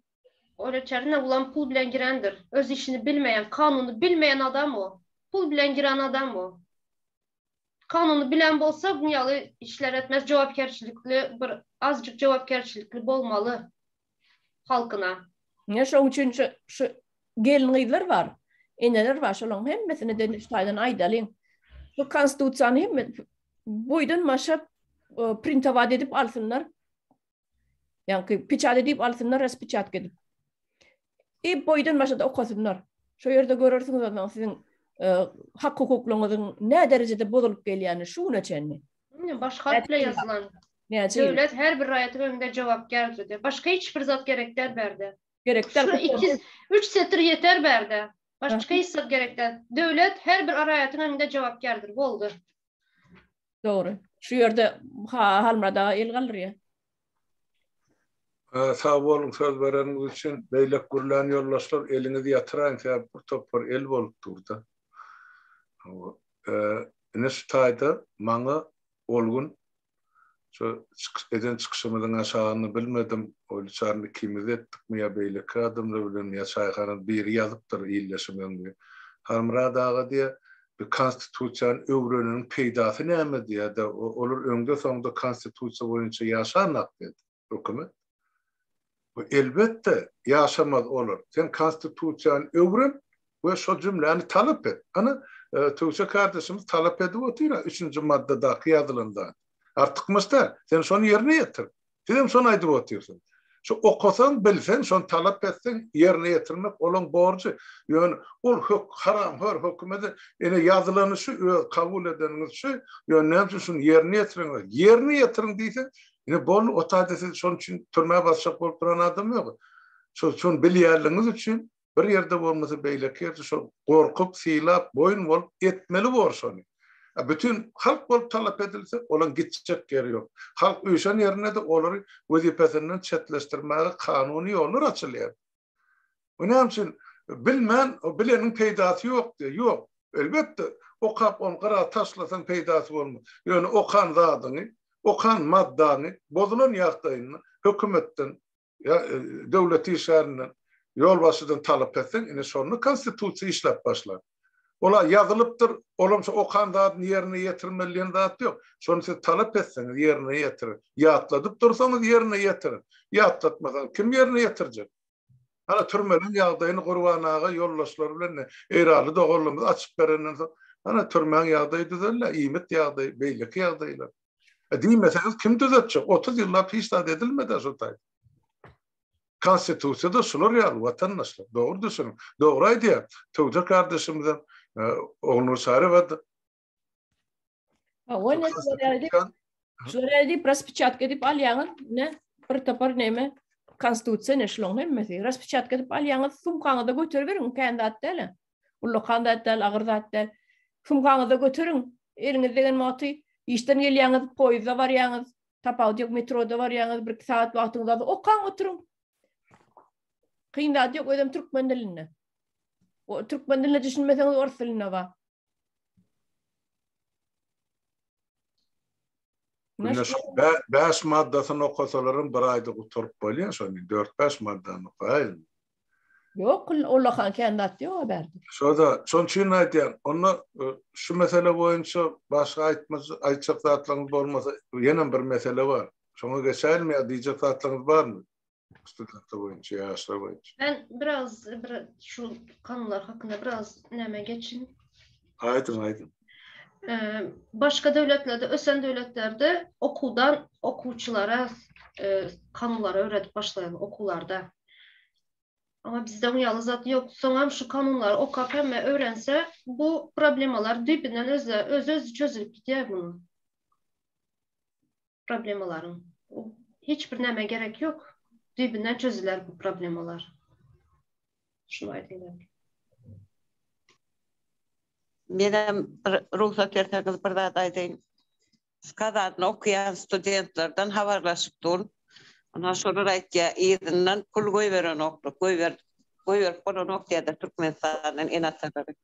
Öğretmenine ulan pul bilen girendir. Öz işini bilmeyen, kanunu bilmeyen adam o. Pul bilen giren adam o. Kanunu bilen bolsa bunyalı işler etmez, cevapkerçilikli, bir azıcık cevapkerçilikli bolmalı halkına. Ne şoň üçin şu gelin gyzlar var. Eneler var şolaň hemmesini de Taýdan aýdalyn. Bu konstitusiýany hem boýdan maşap printawat edip alsınlar. Yani piçat edip alsınlar, respiçat edip. Boýdan maşada okasınlar. Şo ýerde görürsüňiz adam sizin hak hukuklaryňyzyň ne derejede bozulup gelýäni şuna çenni. Başka harfle yazılan. Devlet her bir raýatyň önünde jogapkärdir. Başka hiçbir zat gerekler berdi. Gerekler. Şu 2-3 setr yeter berdi. Başka hiç zat gerekler. Devlet her bir raýatyň önünde jogapkärdir. Boldy. Doğru. Şu ýerde halmada el galyr ya. Sağ olun söz vereniz için beýlek gürlän ýollaşlar elinizi yatıran sebäp bir topar el bolup durdy. Enes taýda maňa olgun şu eden çıkışymyzyň aşagyny bilmedim. Olçarny kimiz etdikmi ýa beýlek adamlar bilen ýaşaýan biri ýazypdyr ýyllaşymyň. Harmradaga diýe bir konstitusiýany öwreniniň peýdasy näme diýe de olur öňde soňda konstitusiýa boýunça ýaşanak dedi hökümet. Bu elbette yaşamaz olur. Sen konstitusiýany öwren we şo jümläni talap et. Ana Tuğçe kardeşimiz talap edip otyra 3-nji maddada ýazylanda. Artykmysda sen şonu ýerine ýetir. Sen şonu aýdyp otyrsyň. Şu okasan bilsen şonu talap etsen ýerine ýetirmek olan borçy. Ýöne ol haram hör hökümeti ene ýazylanyşy kabul edeniňiz şu ýöne şonu ýerine ýetiriň. Ýerine ýetiriň diýsen ine bol otadysy şon üçin türmäge başyk bolup duran adam ýok. Şonu bilýärliňiz üçin bir ýerde bolmasa beýlek ýerde şo gorkup silap boyun bolup etmeli bor şonu. Bütün halk bolup talap edilse olan gitjek ýeri ýok. Halk öýşen ýerine de olary wezipesinden çetleşdirmäge kanuny ýollar açylýar. Onuň üçin bilmän o bileniň peýdasy ýok diýe. Ýok. Elbetde okap on gara taşlasan peýdasy bolmaz. Ýöne okan zadyny, okan maddany bozulan ýagdaýyny hökümetden ya döwlet işlerinden ýolbaşydan talap etsen, ine şonu konstitusiýa işläp başlar. Ola ýazylypdyr, olamsa okan zat ýerine ýetirmeliň zat ýok. Şonu siz talap etseňiz ýerine ýetirin. Ýatladyp dursaňyz ýerine ýetirin. Ýatlatmasaňyz kim ýerine ýetirjek? Hala türmeliň ýagdaýyny gurbanaga ýollaşlar bilen eýraly dogurlymyz açyp berenden soň ana türmäň ýagdaýy düzelýär, iýmet ýagdaýy, beýlek ýagdaýlar. Diýmeseňiz kim düzeltjek? 30 ýyllap hiç edilmedi şu taýda. Konstitusiýada şular ýaly watandaşlar. Dogry düşünün. Dogry aýdýar. Tuğçe kardeşimizden oğlunu sarıvadı. Onu söyledi, raspечатка edip alýaňyz ne? Bir tapar näme? Konstitusiýa neşloň hemmesi. Raspечатка edip alýaňyz sumkaňyzda götürüberiň kandidat däl. Ulla kandidat däl, agyrdat däl. Sumkaňyzda götürüň. Eliňizde degen maty, işden gelýäňiz, poýzda barýaňyz, tapawdy ýok, metroda barýaňyz, 1 saat wagtyňyzda okan oturuň. Kyndat ýok, ödem türkmen diline. O türkmen diline düşünmeseňiz ors diline ba. Beş maddasyny okasalarym bir aýda oturup bolýar, şonu 4-5 maddany okaýyn. Ýok, olahan kandidat ýok berdi. Şoda, şon üçin aýdýan, onu şu mesele boýunça başga aýtjak zatlaryňyz bolmasa, ýene bir mesele bar. Şoňa geçelim ýa diýjek zatlaryňyz barmy? Studentler boyunca, yaşlar boyunca. Ben biraz şu konular hakkında biraz neme geçin. Aydın. Başka devletlerde, ösen devletlerde okuldan okuwçylara kanunları öğretip başlayan okullarda. Ama bizde bu ýaly zat ýok. Soňam şu kanunları okap hemme öğrense bu problemalar dibinden öz çözülüp gidýär bunun. Problemaların. Hiçbir neme gerek yok. Dibinden çözüler bu problemalar. Şunu aýdylar. Menem ruhsat berseňiz bir zat aýdaýyn. Skazatny okuyan studentlerden habarlaşyp durun. Ona şolar aýtýar, ýerinden pul goýberen okdy, goýber bolan okdyda Türkmenistanyň en asalary.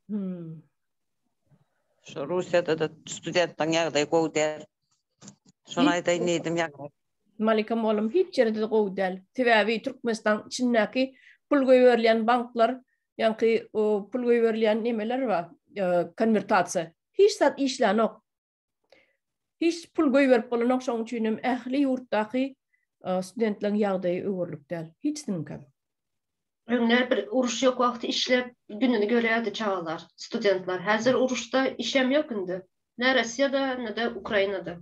Şu Rusya'da da studenttan ýagdaý gowy der. Şonu aýdaýyn edim ýagdaý. Malikam oğlum hiç yerde de gowy däl. Sebäbi Türkmenistan içindäki pul goýberlen banklar, ýa-ni o pul goýberlen nemeler bar, konvertasiýa. Hiç sat işlenok. Hiç pul goýberip bolanok şoň üçin ähli ýurtdaky studentleriň ýagdaýy öwürlük däl. Hiç mümkin. Öňler bir uruş ýok wagty işlep gününi görýärdi çağlar, studentler. Häzir uruşda işem ýok indi. Ne Russiýada, ne de Ukrainada.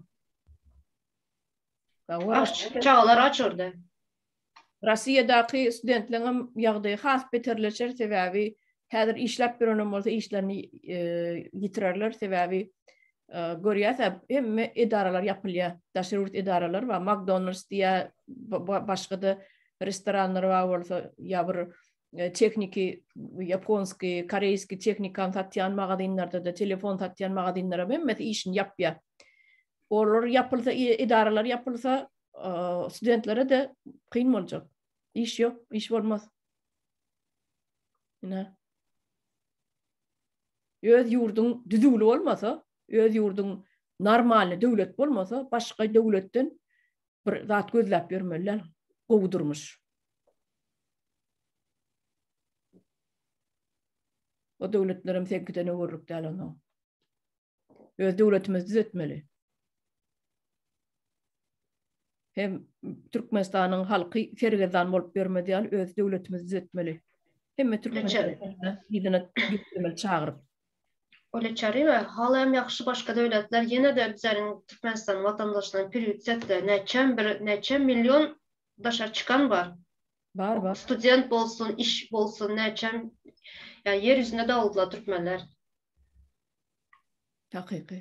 Çağlar aç orada. Russiýadaky studentleriň ýagdaýy has beterleşer sebäbi häzir işläp birenem bolsa işlerini ýitirerler sebäbi görýärse hemme edaralar ýapylýar. Daşurut edaralar we McDonald's diýä başga restoranlar bolsa ýa bir tekniki Japonski, Koreyski teknikan satýan magazynlarda da telefon satýan magazynlara hemme işini ýapýar. Olar yapılsa, idaralar yapılsa studentlere de kıyın olacak. İş yok, iş olmaz. Yine. Öz yurdun düzgün olmasa, öz yurdun normal devlet olmasa, başka devletten bir zat gözlep görmeliler, kovdurmuş. O devletlerim sekiden öğürlük değil onu. Öz devletimiz düzeltmeli. Hem Türkmenistan'ın halkı fergezan bolup bermediýän öz döwletimiz düzeltmeli. Hem Türkmenistan'a gidene çağırıp. Öyle çary we halam ýakşy başga döwletler ýene de bizleriň Türkmenistan watandaşlaryny prioritetde neçe milyon daşa çıkan var. Var. Student bolsun, iş bolsun, neçe yani yer yüzünde dağıldılar Türkmenler. Hakyky.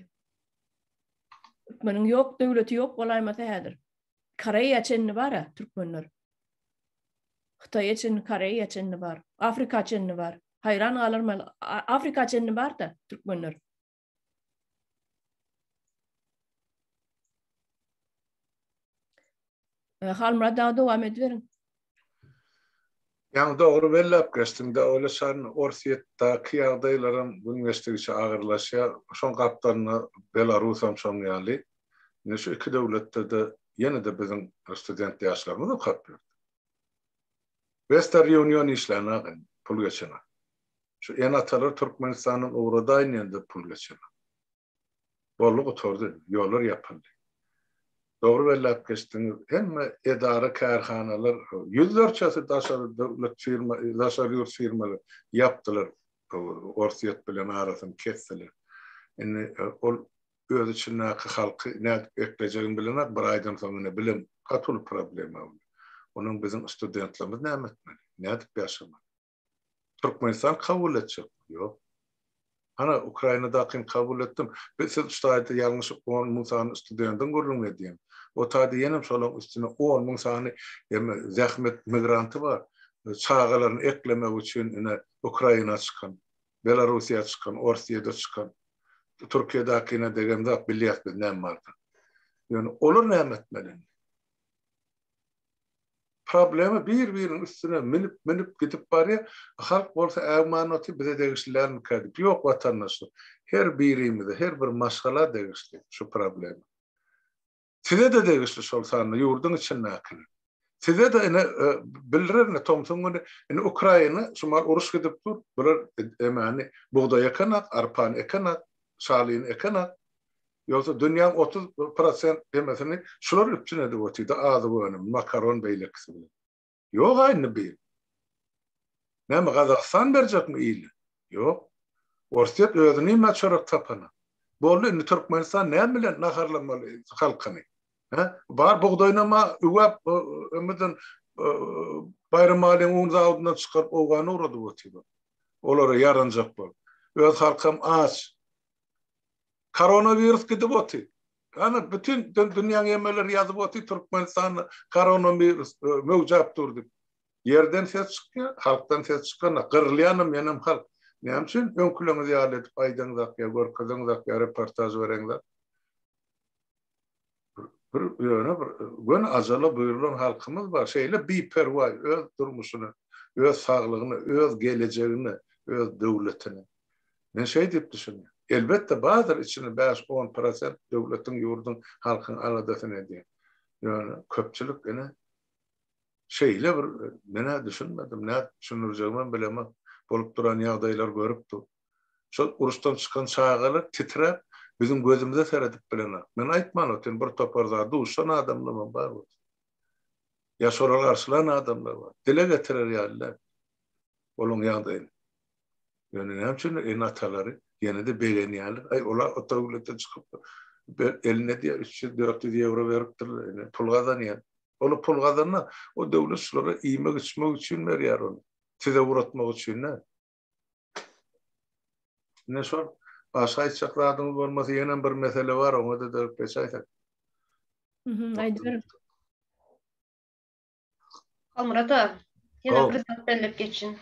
Türkmeniň ýok, döwleti ýok, bolaýmasa häzir. Koreýa çenni bar, Türkmenler. Xitoy çenni, Koreýa çenni bar, Afrika çenni bar. Hayran galarman, Afrika çenni bar da Türkmenler. Halmra da dowam ediverin. Yani doğru bellap geçtim de öyle sen Orsiýetdaky ýagdaýlarym bu üniversitede agyrlaşýar. Şoň gapdaryny Belarusam şoň ýaly. Ne şu iki devlette de yine de bizim student ýaşlarymyz da kapýar. Western Union işlerine pul geçene. Şu enatalar Türkmenistanyň uğradaýyn ýa-da pul geçene. Bolluq oturdy, ýollar ýapyldy. Doğru bellap geçtiňiz. Hemme edara kärhanalar ýüzlerçesi devlet firma, daşary firmalar yapdylar. Orsiýet bilen arasyn kesdiler. Indi ol öz içindäki halky näde eklejegini bilenek, bir aýdan soňra bilim gatul problem boldy. Onuň bizim studentlerimiz näme etmeli? Näde ýaşamaly? Türkmenistan kabul etjek. Ýok. Ana Ukrainadaky kabul etdim. Biz ştaýda ýalňyş 10 000 sany studentin görülmedi diýen. O taýda ýenem şolaň üstüne 10 000 sany zähmet migranty bar. Çağalaryny eklemek üçin ine Ukraina çykan, Belarusiýa çykan, Orsiýada çykan, Türkiýedäkine degende bilýär biz näme bardy. Ýöne olar näme etmeli? Problemi bir-birinin üstüne minip gidip barýar. Halk bolsa ämanaty bize degişlerini kädip. Ýok watandaşlar. Her birimize, her bir maşgala degişli şu problemi. Size de degişli şolsany ýurdun içindäki. Size de ine bildirirne tomsuňy ine Ukraina şumar uruş gidip dur. Bular emani buğday ekanak, arpan ekanak, şalyny ekanak. Ýoksa dünýäň 30% demesini şular üçin edip otýdy. Azy bolan makaron beýlekisi bilen. Ýok aýny bir. Näme Gazakystan berjekmi ýyly? Ýok. Orsiýet özüni maçarak tapana. Boldy indi Türkmenistan näme bilen naharlamaly halkyny? Bar buğdaýnama üwep ömüden bayramalyň uňza aldyna çykyp owgany urady otýdy. Olara yaranjak bol. Öz halkym aç. Koronavirüs gidip otýar. Ana bütün dünýäň ýemeleri ýazyp otýar Türkmenistan koronavirüs mewjap durdy. Yerden ses çykýar, halkdan ses çykan, gyrlýanym ýenem halk. Näme üçin öňküleňizi ýaly etip aýdaňyzak ýa görkeziňizak ýa reportaj bereňler. Bir gün ajala buyurulan halkymyz bar. Şeýle biperwa öz durmuşyny, öz saglygyny, öz geleceğini, öz döwletini. Men şey diýip düşünýär. Elbetde bazı içine 5-10% döwletin, ýurdun, halkyň aladasyna diýär. Ýöne köpçülik ene şeyle bir mene düşünmedim. Ne düşünürjegimi bilemem. Bolup duran ýagdaýlar görüpdi. Şol urusdan çykan çağalar titrep bizim gözümüze seredip bilenler. Men aýtman öten bir toparda duşan adamlar bar. Ya soralar arslan adamlar var. Dile getirer ýalylar. Olun ýagdaýy. Ýöne näme üçin en atalary ýene de beğenýärler. Ay olar otowlete çykyp eline diýär 300-400 euro beripdir. Pul gazanýar. Onu pul gazanma o döwlet şulara iýmek içmek üçin berýär onu. Size uğratmak üçin ne? Ne sor? Başka içeceklerden olması yenen bir mesele var, onu da dörp geçaysak. Aýdyr. Almurada, yine Oh. bir zat bellep geçin.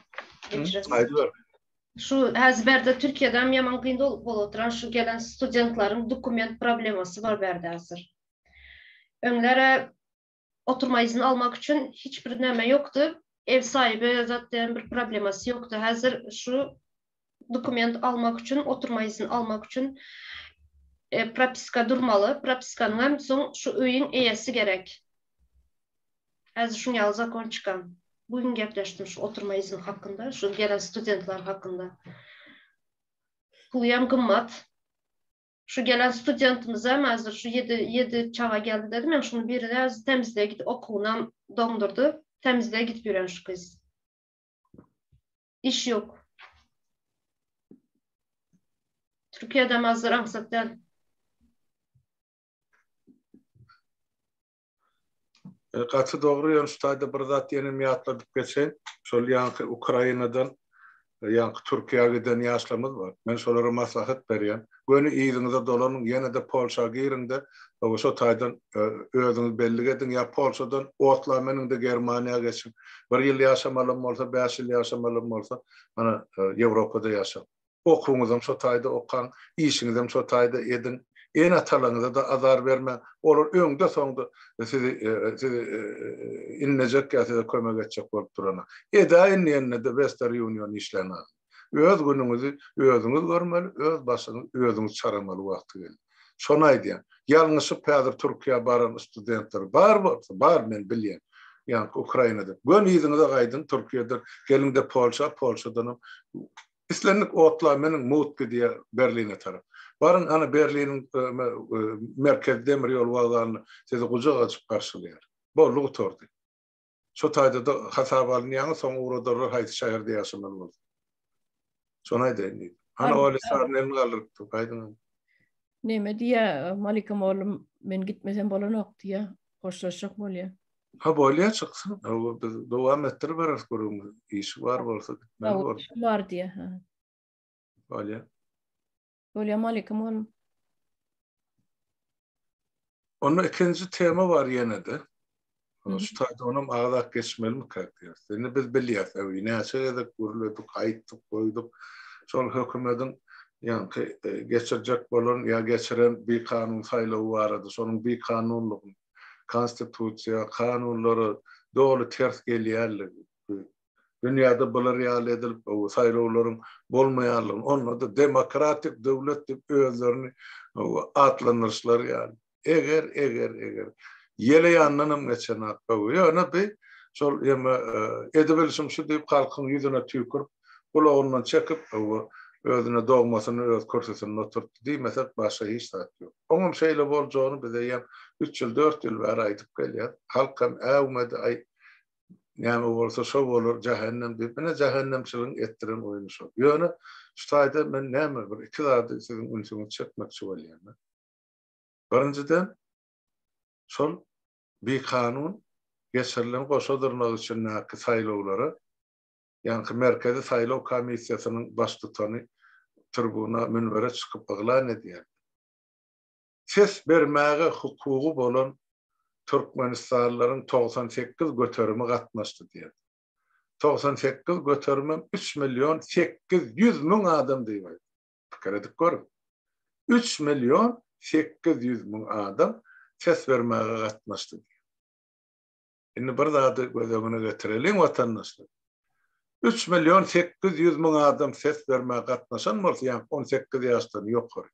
Aýdyr. Şu häzberde Türkiýeden ýaman kyn bolup oturan şu gelen studentlaryň dokument problemasy var berde hazır. Öňlere oturma izni almak için hiçbir näme ýokdy. Ev sahibi zaten bir problemasy ýokdy. Hazır şu dokument almak için, oturma izni almak için propiska durmalı. Propiskanyň hem soň şu öýüň eýesi gerek. Hazır şunu ýaly zakon çykan. Bugün gepleşdim şu oturma izni hakkında, şu gelen studentler hakkında. Pulýam gymmat. Şu gelen studentimiz hem hazır şu 7 çağa geldi dedim ya şunu biri de temizliğe gidip okulundan dondurdu. Temizliğe gidip yürüyen şu kız. İş yok. Türkiye'de mazır ansatdan. Katı doğru ýön şutaýda bir zat ýene miýatladyp geçen. Şol ýanky Ukrainadan ýanky Türkiýeге giden ýaşlarymyz bar. Men şolara maslahat berýän. Göni ýygyňyza dolanyň ýene de Polşa girinde, şo taýdan özüňiz belli edin ýa Polşadan otlamagyň da Germaniýa geçin. Bir ýyl ýaşamalym bolsa, 5 ýyl ýaşamalym bolsa, mana Ýewropada ýaşap. Okuňyzam şo taýda okan, işiňizem şo taýda edin. En atalarınıza da azar verme. Olur öňde soňda sizi innejek ya size kömek etjek bolup durana. Edaýyn ýene de Western Union işlerini. Öz günüňizi özüňiz görmeli, öz başyňyz özüňiz çaramaly wagty geldi. Şonu aýdýan. Ýalňyşyp häzir Türkiýe baran studentler bar bolsa, bar men bilýän. Ýani Ukrainada. Gön ýygyňyza gaýdyn Türkiýede gelin de Polşadan islenlik otlamanyň mutky diýe Berline tarap. Barın ana Berlin'in merkez demir yol wagtlaryny sizi gucak açyp garşylaýar. Bollugy tordy. Şo taýda da hasap alynýan soň uradar haýsy şäherde ýaşamaly boldy. Şonu aýdyn. Ana oly sarnyň galypdy. Gaýdyn. Näme diýä Malikam oğlum men gitmesem bolanok diýä. Hoşlaşak bolýar. Ha bolýar çyksyn. Biz dowam etdirip beres görüňiz. İş bar bolsa gitmeli bolýar. Var diýä. Bolýar. Bolýar Malikam oğlum. Onun ikinci tema var ýene de. Şu taýda onam agzak geçmeli mi käkdir? Seni biz bilýäs. Näçe edip görüldük, aýtdyk, goýdyk. Şol hökümetiň ýanky geçirjek bolan ýa geçiren bir kanun saýlawy barady. Şonuň bir kanunlugy, konstitusiýa, kanunlary dogry ters gelýärligi. Dünýäde bular ýaly edilip, o saýlawlaryň bolmaýanlygy, onda da demokratik döwlet diýip özlerini atlanyrşlar ýaly. Eger ýele ýanynam geçen hakda ýöne bir şol ýeme edebilşim şu diýip halkyň ýüzüne tükürip, gulagyny çekip özüne dogmasyny öz kursusyny oturtdy diýmesek başga hiç zat ýok. Oňam şeýle boljagyny bize ýa 3 ýyl 4 ýyl bäri aýdyp gelýär. Halkam äwmedi ay näme bolsa şo bolur cehennem diýip mene cehennemçiligiň etdiren oýuny şo. Ýöne şu taýda men näme bir iki zady siziň ünsiňizi çekmekçi bolýarmyn. Birinciden şol bir kanun geçirilen goşadırmak üçin näki saýlawlary ýani merkezi saýlaw komissiýasynyň baş tutany tribuna münbere çykyp eglan edýär. Ses bermäge hukugy bolan Türkmenistanlaryň 98 göterimi gatnaşdy diýär. 98 göterimem 3.800.000 adam diýär. Pikir edip görün. 3.800.000 adam ses bermäge gatnaşdy. Indi bir zady gözüne getirelim watandaşlar. 3.800.000 adam ses vermeye katnaşan bolsa, yani 18 yaştan ýokary.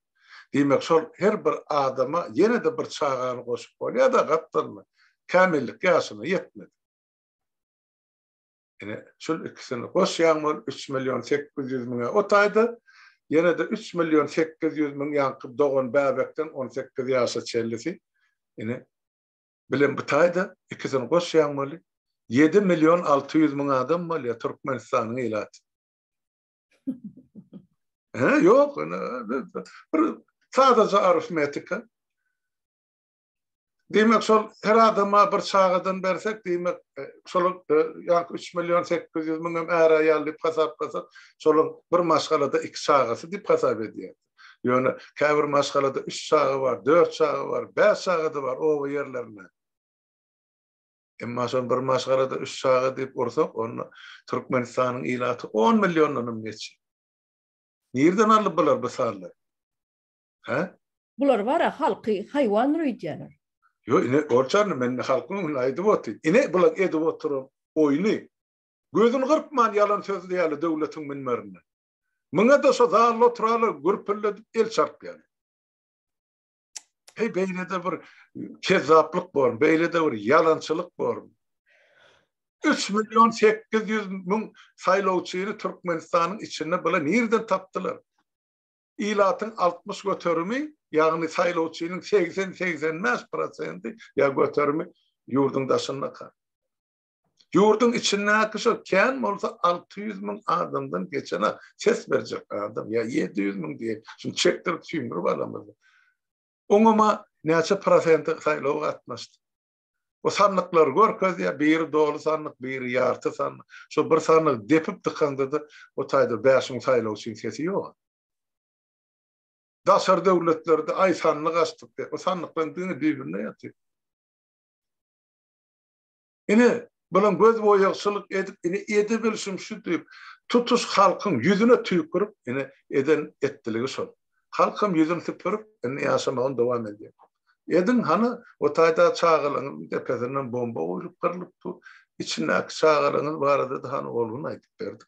Demek şol her bir adama yine de bir çağany goşup bolýar da gatdyrma. Kamillik ýaşyna ýetmedi. Yani şol ikisini goşýan bol 3.800.000 o taýda yine de 3.800.000 ýankyp dogan bäbekden 18 ýaşa çellisi. Yani bilen bu taýda ikisini goşýan bol 7.600.000 adam bolýar Türkmenistanyň ilaty. Yok, sadece arifmetika. Demek şol her adama bir çağıdan bersek, demek şol 3.800.000 ära ýaly pasap, şol bir maşgalada 2 çağısı dip pasap edýär. Ýöne käbir maşgalada 3 çağı var, 4 çağı var, 5 çağı da var o yerlerine. Emma şol bir maşgalada 3 çağı dip borsak, onu Türkmenistanyň ilaty 10 milyondan geçýär. Nereden alıp bular bu sarlar? Bular var halky haywan rüýdýärler. Yo, ine orçarny men halkyň aýdyp otur. Ine bular edip oturup oýny. Gözüni gyrpman yalan söz diýäli döwletiň minberine. Muňa da şo zally oturalar gürpülledip el çarpýar. Hey beýlede bir kezzaplyk bar, beýlede bir yalançylyk bar. 3.800.000 saýlawçyny Türkmenistanyň içinde bula nereden tapdylar? İlatyň 60 göterimi, ýagny saýlawçynyň 80-85% ýa göterimi ýurdun daşynda kal. Ýurdun içindäki şo kän bolsa 600.000 adamdan geçene ses berjek adam ýa 700.000 diýip şunu çekdirip süýmür balamyz. Oňama näçe prosent saýlaw gatnaşdy. O sanlıklar görkezýär, biri dolu sanlyk, biri ýarty sanlyk. Şo bir sanlyk depip tıkanda da o taýda 5.000 saýlawçy sesi ýok. Daşar döwletlerde ay sanlyk açdyk. O sanlyklaryň diňi bir-birine ýatyr. Ine bulan göz boýagçylyk edip, ine ede bilşim şu diýip tutuş halkyň ýüzüne tüýkürip, ine eden etdiligi şol. Halkym ýüzüne tüýkürip, ine ýaşamagyny dowam edýär. Edin hanı o taýda çağılaryň tepesinden bomba uýup kırılıpdy. İçindäki çağılaryň barada da hanı bolguny aýdyp berdi.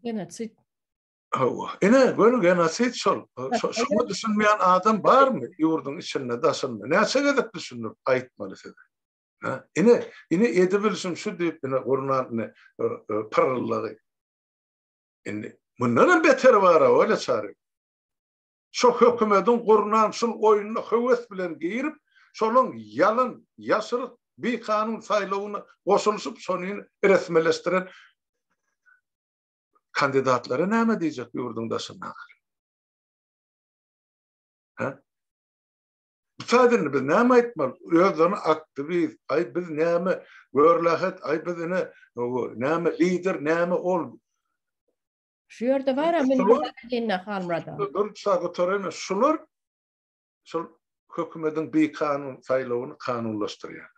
Genotsit. Ine böyle genotsit şol. Şonu düşünmeýän adam barmy ýurdun içinde daşynda? Näçe gedip düşünür aýtmaly sede. Ine edip bilşim şu diýip ine gurnan pırıllygy. Ine mundan beter bar öyle çary. Şo hökümetiň gurnan şol oýunyna höwes bilen girip, şolun yalan, ýaşyryk bir kanun saýlawyna goşulyp, şonu resmileşdiren kandidatlara näme diýjek ýurdun daşynda? Sadece biz näme aýtmaly? Özlerini aktivist, ay biz näme görlähet, ay biz näme lider, näme ol. Şu ýerde var men diýende halmrada. Dur sağa torayma şular şol hökümetiň bir kanun saýlawyny kanunlaşdyrýar.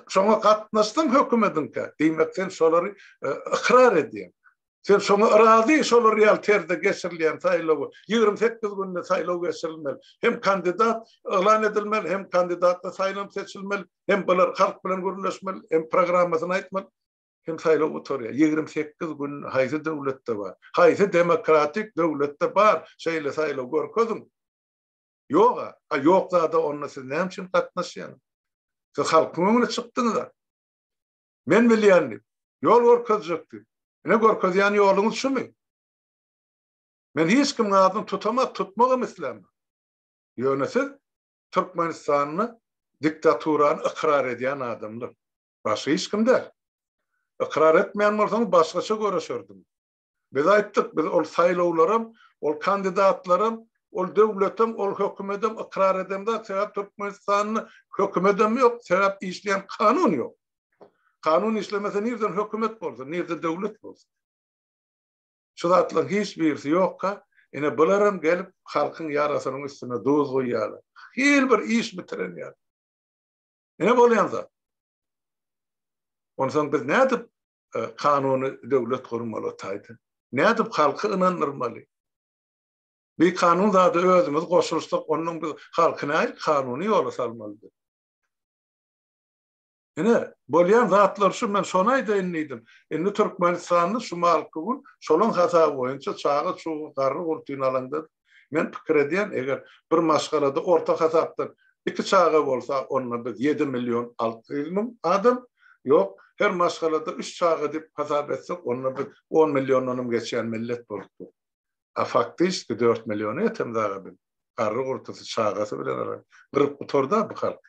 Şoňa gatnaşdym hökümetiňe. Demek sen şolary ikrar edýän. Sen şoňa razy, şolar realterde geçirilýän saýlawy 28 günde saýlaw geçirilmeli. Hem kandidat elan edilmeli, hem kandidatla saýlanıp seçilmeli, hem bular halk bilen görüşmeli, hem programasyny aýtmaly. Hem saýlaw oturýar. 28 gün haýsy döwletde bar. Haýsy demokratik döwletde bar. Şeýle saýlaw görkezim. Ýok, ýok da onda siz näme üçin gatnaşýan? Siz halkyň öňüne çykdyňyz. Men bilýändim. Ýol görkezjekdi. Ne görkezýän ýoluňyz şumy? Men hiç kim adyny tutamak, tutmagym islämem. Ýöne siz Türkmenistanyny diktaturany ikrar edýän adamlar. Başga hiç kim der. İkrar etmeyen bolsaňyz başgaça görüşerdim. Biz aýtdyk, biz ol saýlawlarym, ol kandidatlarym, ol döwletim, ol hökümetim ikrar edemde, sebäp Türkmenistanyny hökümetim ýok, sebäp işleýän kanun ýok. Kanun işlemese nerden hökümet bolsa, nerede döwlet bolsa. Şu zatlaryň hiç birisi ýokka, ine bularym gelip halkyň ýarasynyň üstüne duz goýýarlar. Her bir iş bitiren ýa. Ne bolýan zat? Ondan biz nädip kanuny döwlet gurmaly taýdy? Nädip halky inandyrmaly? Bir kanun zady özümiz goşulsak, onuň biz halkyna kanuny ýola salmalydyk. Ene bolyan zatlar şu men sonayda enniydim. Enni Türkmenistan'ın şu malkıgın şolun hata boyunca çağı çoğu qarrı ortuyun alanda. Men pikir ediyen eger bir maşgalada orta hasaptan 2 çağı bolsa onunla biz 7 milyon 600 bin adam yok. Her maşgalada 3 çağı dip hasap etsek onunla biz 10 milyonunum geçen millet boldu. Faktiş 4 milyonu etem dağı bin. Qarrı ortası çağısı bilen kırıp kutorda bu halk.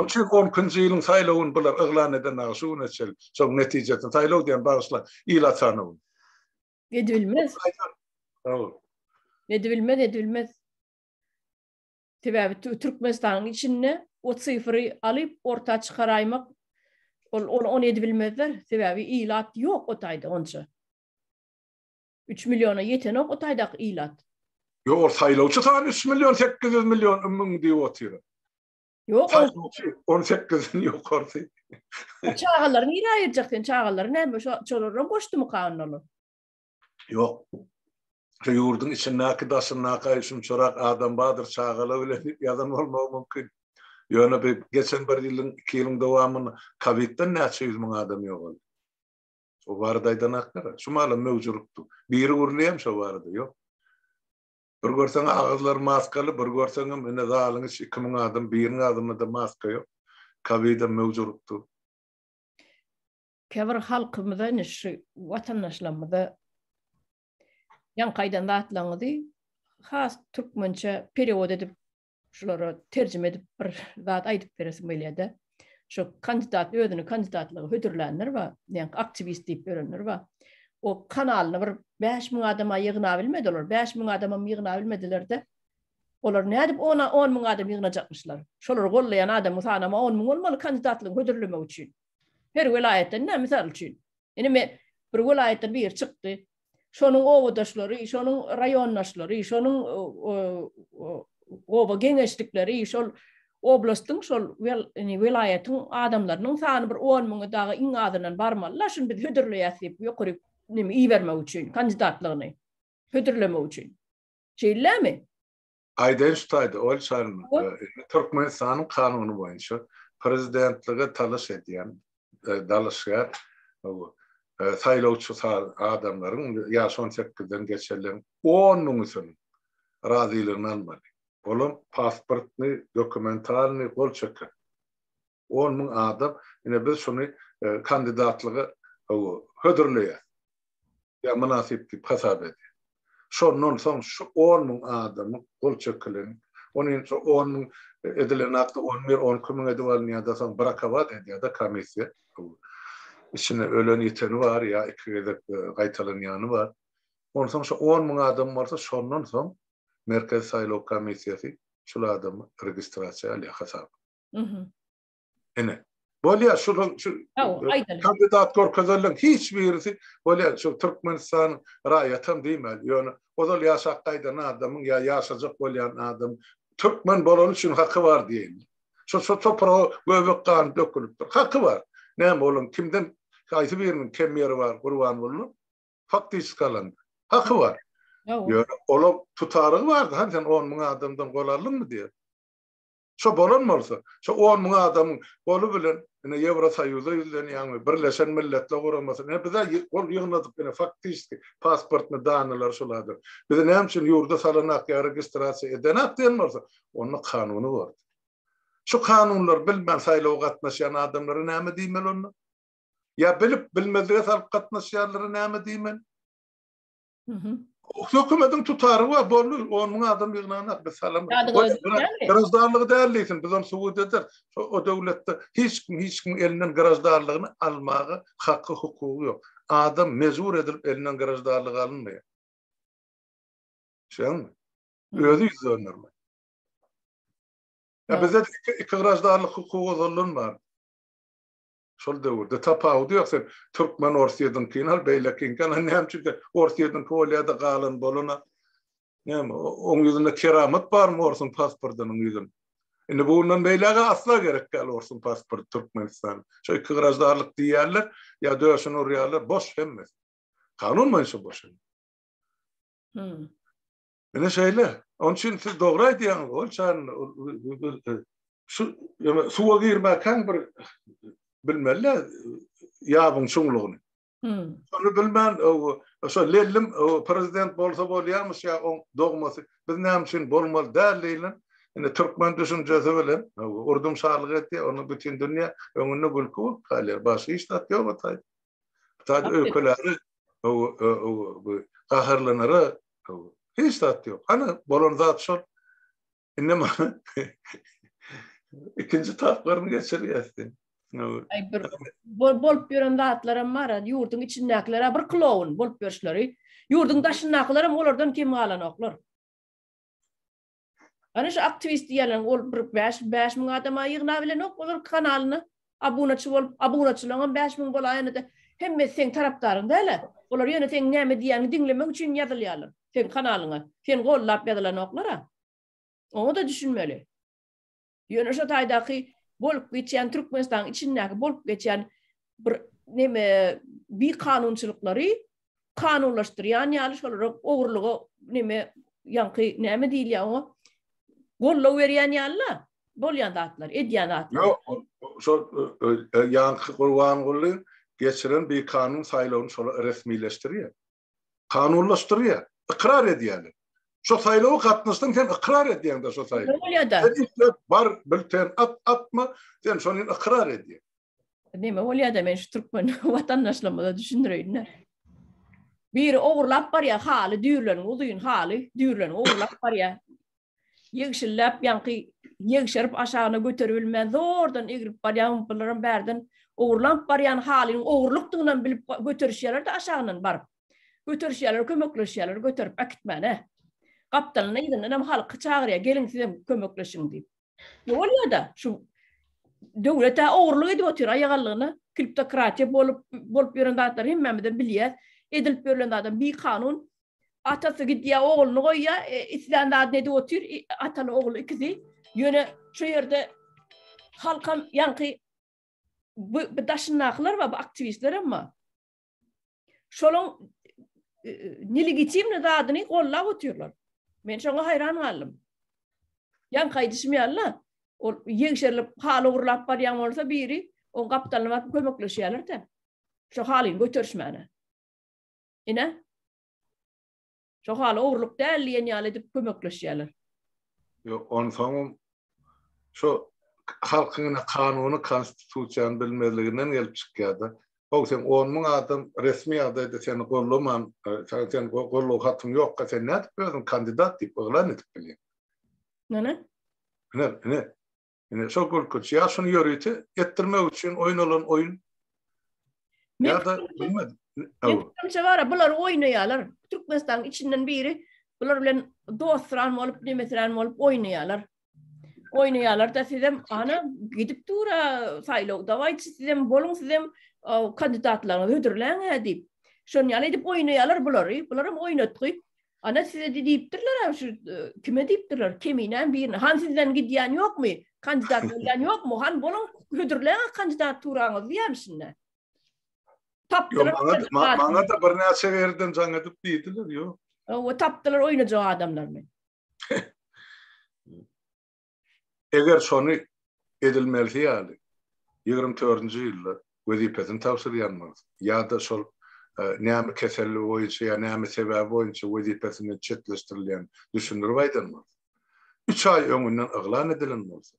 Çünkü 10. yılın sayılığın bular ıglan eden ağzı neçel. Son neticede sayılığ diyen bağışla ila tanıvın. Edilmez. Edilmez. Tebebi Türkmenistan'ın içinde o sıfırı alıp orta çıkaraymak onu edilmezler. Tebebi ilat yok o tayda onca. 3 milyona yeten o taydak ilat. Yok sayılığ çıtan 3 milyon 800 milyon ümmün diye oturuyor. Yok 18'in yok orta. Çağaları niye ayıracaktın? Çağaları ne? Çolorun boştu mu kanunu? Yok. Yurdun içindeki dasındaki işim çorak adam badır çağalı öyle yadan olmağı mümkün. Yani bir geçen bir yılın 2 yılın devamını Kavit'ten neçe 100 bin adam yok oldu. O vardaydan aklara. Şu malum mevcuruktu. Biri urluyam şu vardı yok. Bir görsen ağızlar maskalı, bir görsen ne zalınız 2000 adam, birinin adamında maska yok. Kavit'ten mevcuruktu. Kevr halkımızda neşi vatandaşlarımızda yan kaydan dağıtlanıdı. Has Türkmençe periyod edip şuları tercüme edip bir zat aydıp veresim öyleydi. Şu kandidat özünü kandidatlığı hödürlenir var. Yani aktivist deyip verenler var. O kanalını bir 5 bin adama yığınabilmediler. 5 bin adama yığınabilmediler de olar ne edip 10 bin adam yığınacakmışlar. Şoları kollayan adamı sanama 10 bin olmalı kandidatlığı hödürleme için. Her vilayetten ne misal için. Yani bir vilayetten bir yer çıktı. Şonun ovodaşları, şonun rayondaşları, şonun ova gençlikleri, şol oblastın, şol vilayetin adamlarının sani bir 10 bin dağı in adından barmalılar. Şunu bir hödürleyesip yukarı iyi verme için, kandidatlığını hödürleme için. Şeyler mi? Aydan şutaydı, ol çarın. Türkmenistan'ın kanunu boyunca prezidentliğe talış ediyen dalışgar sayıluvçu adamların yaş 18'den geçerlerin 10 numusunu razılığını almalı. Olum pasportunu, dokumentalini kol çeker. 10 bin adam yine biz şunu kandidatlığı hödürlüyor. Ya münasip deyip hesap ediyor. Şonun son şu 10 bin adamı kol çekilen, onun 10 bin edilen akta 11-12 bin edilen ya da son bırakavat ediyor da komisya. İçine ölen yeteni var ya, ikide kaytalan yanı var. Ondan sonra şu 10 bin adam varsa şonun son Merkez Saylov Komisyası şu adamı registrasyon alıyor hesabı. Ene. Böyle şu kandidat korkazarlığın hiçbirisi böyle şu Türkmenistan'ın rayatan değil mi? Yani o da yasak kaydan adamın ya yaşayacak olan adam Türkmen bolon için hakkı var diyelim. Şu toprağı göbek kan dökülüp hakkı var. Ne oğlum kimden kayıtı birinin kemiyeri var kurban bulunur. Faktiş kalan hakkı var. Yani oğlum tutarı vardı. Hani sen 10 bin adamdan gol aldın mı diye. Şu bolon mu olsa? Şu 10 bin adamın golü bilen yine Yevrosoyuz'a yüzleniyor. Birleşen Milletler uğramasın. Ne bize gol yığınadık yine faktiş pasportunu dağınılar şuladır. Bize ne için yurda salanak ya registrasyon edenat diyen mi olsa? Onun kanunu vardı. Şu kanunlar bilmem sayılı katnaşan adamları ne mi diyeyim onu? Ya bilip bilmediği salıp katnaşanları ne mi diyeyim? Hükümetin tutarı var. Bolur 10 bin adam yığınanak. Grazdarlığı değerliysin. Biz onu subut eder. O devlette hiç kim elinden grazdarlığını almağı hakkı hukuku yok. Adam mecbur edilip elinden grazdarlığı alınmıyor. Şey mi? Özü yüzüyorlar mı? Ya bize iki grazdarlık hukuku zorluğun var. Şol döwürde tapawdy ýoksa Türkmen Orsiýadan kinal beýlekin kan näme çünki Orsiýadan kolýada galan bolana näme oň ýüzünde keramet barmy Orsun pasportynyň ýüzünde. Indi bundan beýlege asla gerek gal Orsun pasport Türkmenistan. Şo iki grazdarlyk diýerler ýa döşün urýarlar boş hemmes. Kanun maňşy boş. Ene şeýle. Onun üçin siz dogry aýdýaňyz. Ol çaryn suwa girmeken bir bilmeli yabın şunluğunu. Onu bilmem o lellim o prezident bolsa bolýarmyş ya o dogmasy biz näme üçin bolmaly däl. Yani Türkmen düşüncesi bilen urdum şarlyk etdi onu bütün dünya öňüne gülkü galar başy iştat ýok atay. Taýda öýkeleri o gaharlanary hiç tat ýok. Ana bolan zat şol inema ikinci taplarını geçirýärdi. Ay bir bolup ýören zatlaram bar, ýurdun içindäkiler bir klown bolup ýörşleri. Ýurdun daşyndakiler olardan kim galanoklar. Ana şu aktivist diýerler ol bir 5 ming adama ýygna bilen ok olar kanalyny abunaçy bolup abunaçylaryň 5 ming bolaýany da hemme sen tarapdaryň däle. Olar ýöne sen näme diýäni dinlemek üçin ýazylýarlar. Sen kanalyňa, sen gollap ýazylanoklara. Onu da düşünmeli. Ýöne şu taýdaky bolup geçen Türkmenistan içindäki bolup geçen bir näme bir kanunçylyklary kanunlaşdyrýan ýaly şolarak ogurlugy näme ýanky näme diýilýär o gollaw berýän ýalylar bolýan zatlar edýän zatlar. Ýok, şol ýanky Gurban Gullyn geçiren bir kanun saýlawyny şola resmileşdirýär. Kanunlaşdyrýar, ikrar edýärler. Şo saýlawy gatnaşdyň sen ikrar edýäň da şo saýlawy. Bar bilten atma sen şonu ikrar edýär. Näme bolýar-da men şu Türkmen watandaşlarymyza düşündirýän. Bir ogurlap barýar haly düýrlerini uzyň haly düýrlerini ogurlap barýar. Ýegşillap ýanky ýegşerip aşagyna göterilmän zordan egirip barýan bularyň bärden ogurlap barýan halyny ogurlukdygyny bilip göterişýärler de aşagyna baryp. Göterişýärler, kömekleşýärler, göterip akitmäne. Kaptanına gidin, halkı çağırıyor, gelin size kömekleşin deyip. Oluyor da, şu devlete oğurluğu edip oturuyor, ayağallığını, kriptokratiya bolup yören dağıtlar, hemmemeden biliyaz, edilip yören dağıtlar, bir kanun, atası gidiyor, oğlunu koyuyor, İslam dağıtını edip oturuyor, atalı oğlu ikisi, yöne şu yerde halkam, yankı, bu daşınaklar var, bu aktivistler ama, şolun niligitimli dağıtını kollap oturuyorlar. Men şoňa hayran galdım. Ýan kaýdyşmýarlar. O ýeňşerlip haly urlap barýan bolsa biri on gapdalma kömekleşýärler de. Şo halyny götürşmäne. Ine? Şo haly urluk däl ýaly edip kömekleşýärler. Ýok, on soňum şo halkyň kanuny, konstitusiýany bilmezliginden gelip çykýardy. O sen 10 000 adam resmi adayda seni gollaman, sen gollu hatym ýok, sen näde özüň kandidat diýip oglan edip bilýär. Näme? Ne şol golkoç ýaşyny ýörüýti, etdirmek üçin oýnalan oýun. Ýa-da bilmedim. Näme var, bular oýnaýarlar. Türkmenistan içinden biri bular bilen dostran bolup, nemesran bolup oýnaýarlar. Oýnaýarlar da sizem ana gidip dura saýlaw dawaýçy sizem bolun sizem kandidatlaryny hödürläň edip. Şonu ýaly edip oýnaýarlar bulary. Bularym oýnatdy. Ana size diýipdirler, şu kime diýipdirler? Kiminen birini. Han sizden gidýän ýokmy? Kandidat bolýan ýokmy? Han bolun hödürläň kandidaturaňyzy diýermişsinler. Tapdylar. Maňa da bir näçe yerden jaň edip diýdiler, ýok. O tapdylar oýnajak adamlar men. Eger şonu edilmeli ýaly 24-nji ýylda wezipesini tawsirýanmaz. Ýa-da şol näme keselligi boýunça ýa näme sebäbi boýunça wezipesini çetleşdirilýän düşündirip aýdylmaz. 3 ay öňünden yglan edilen bolsa,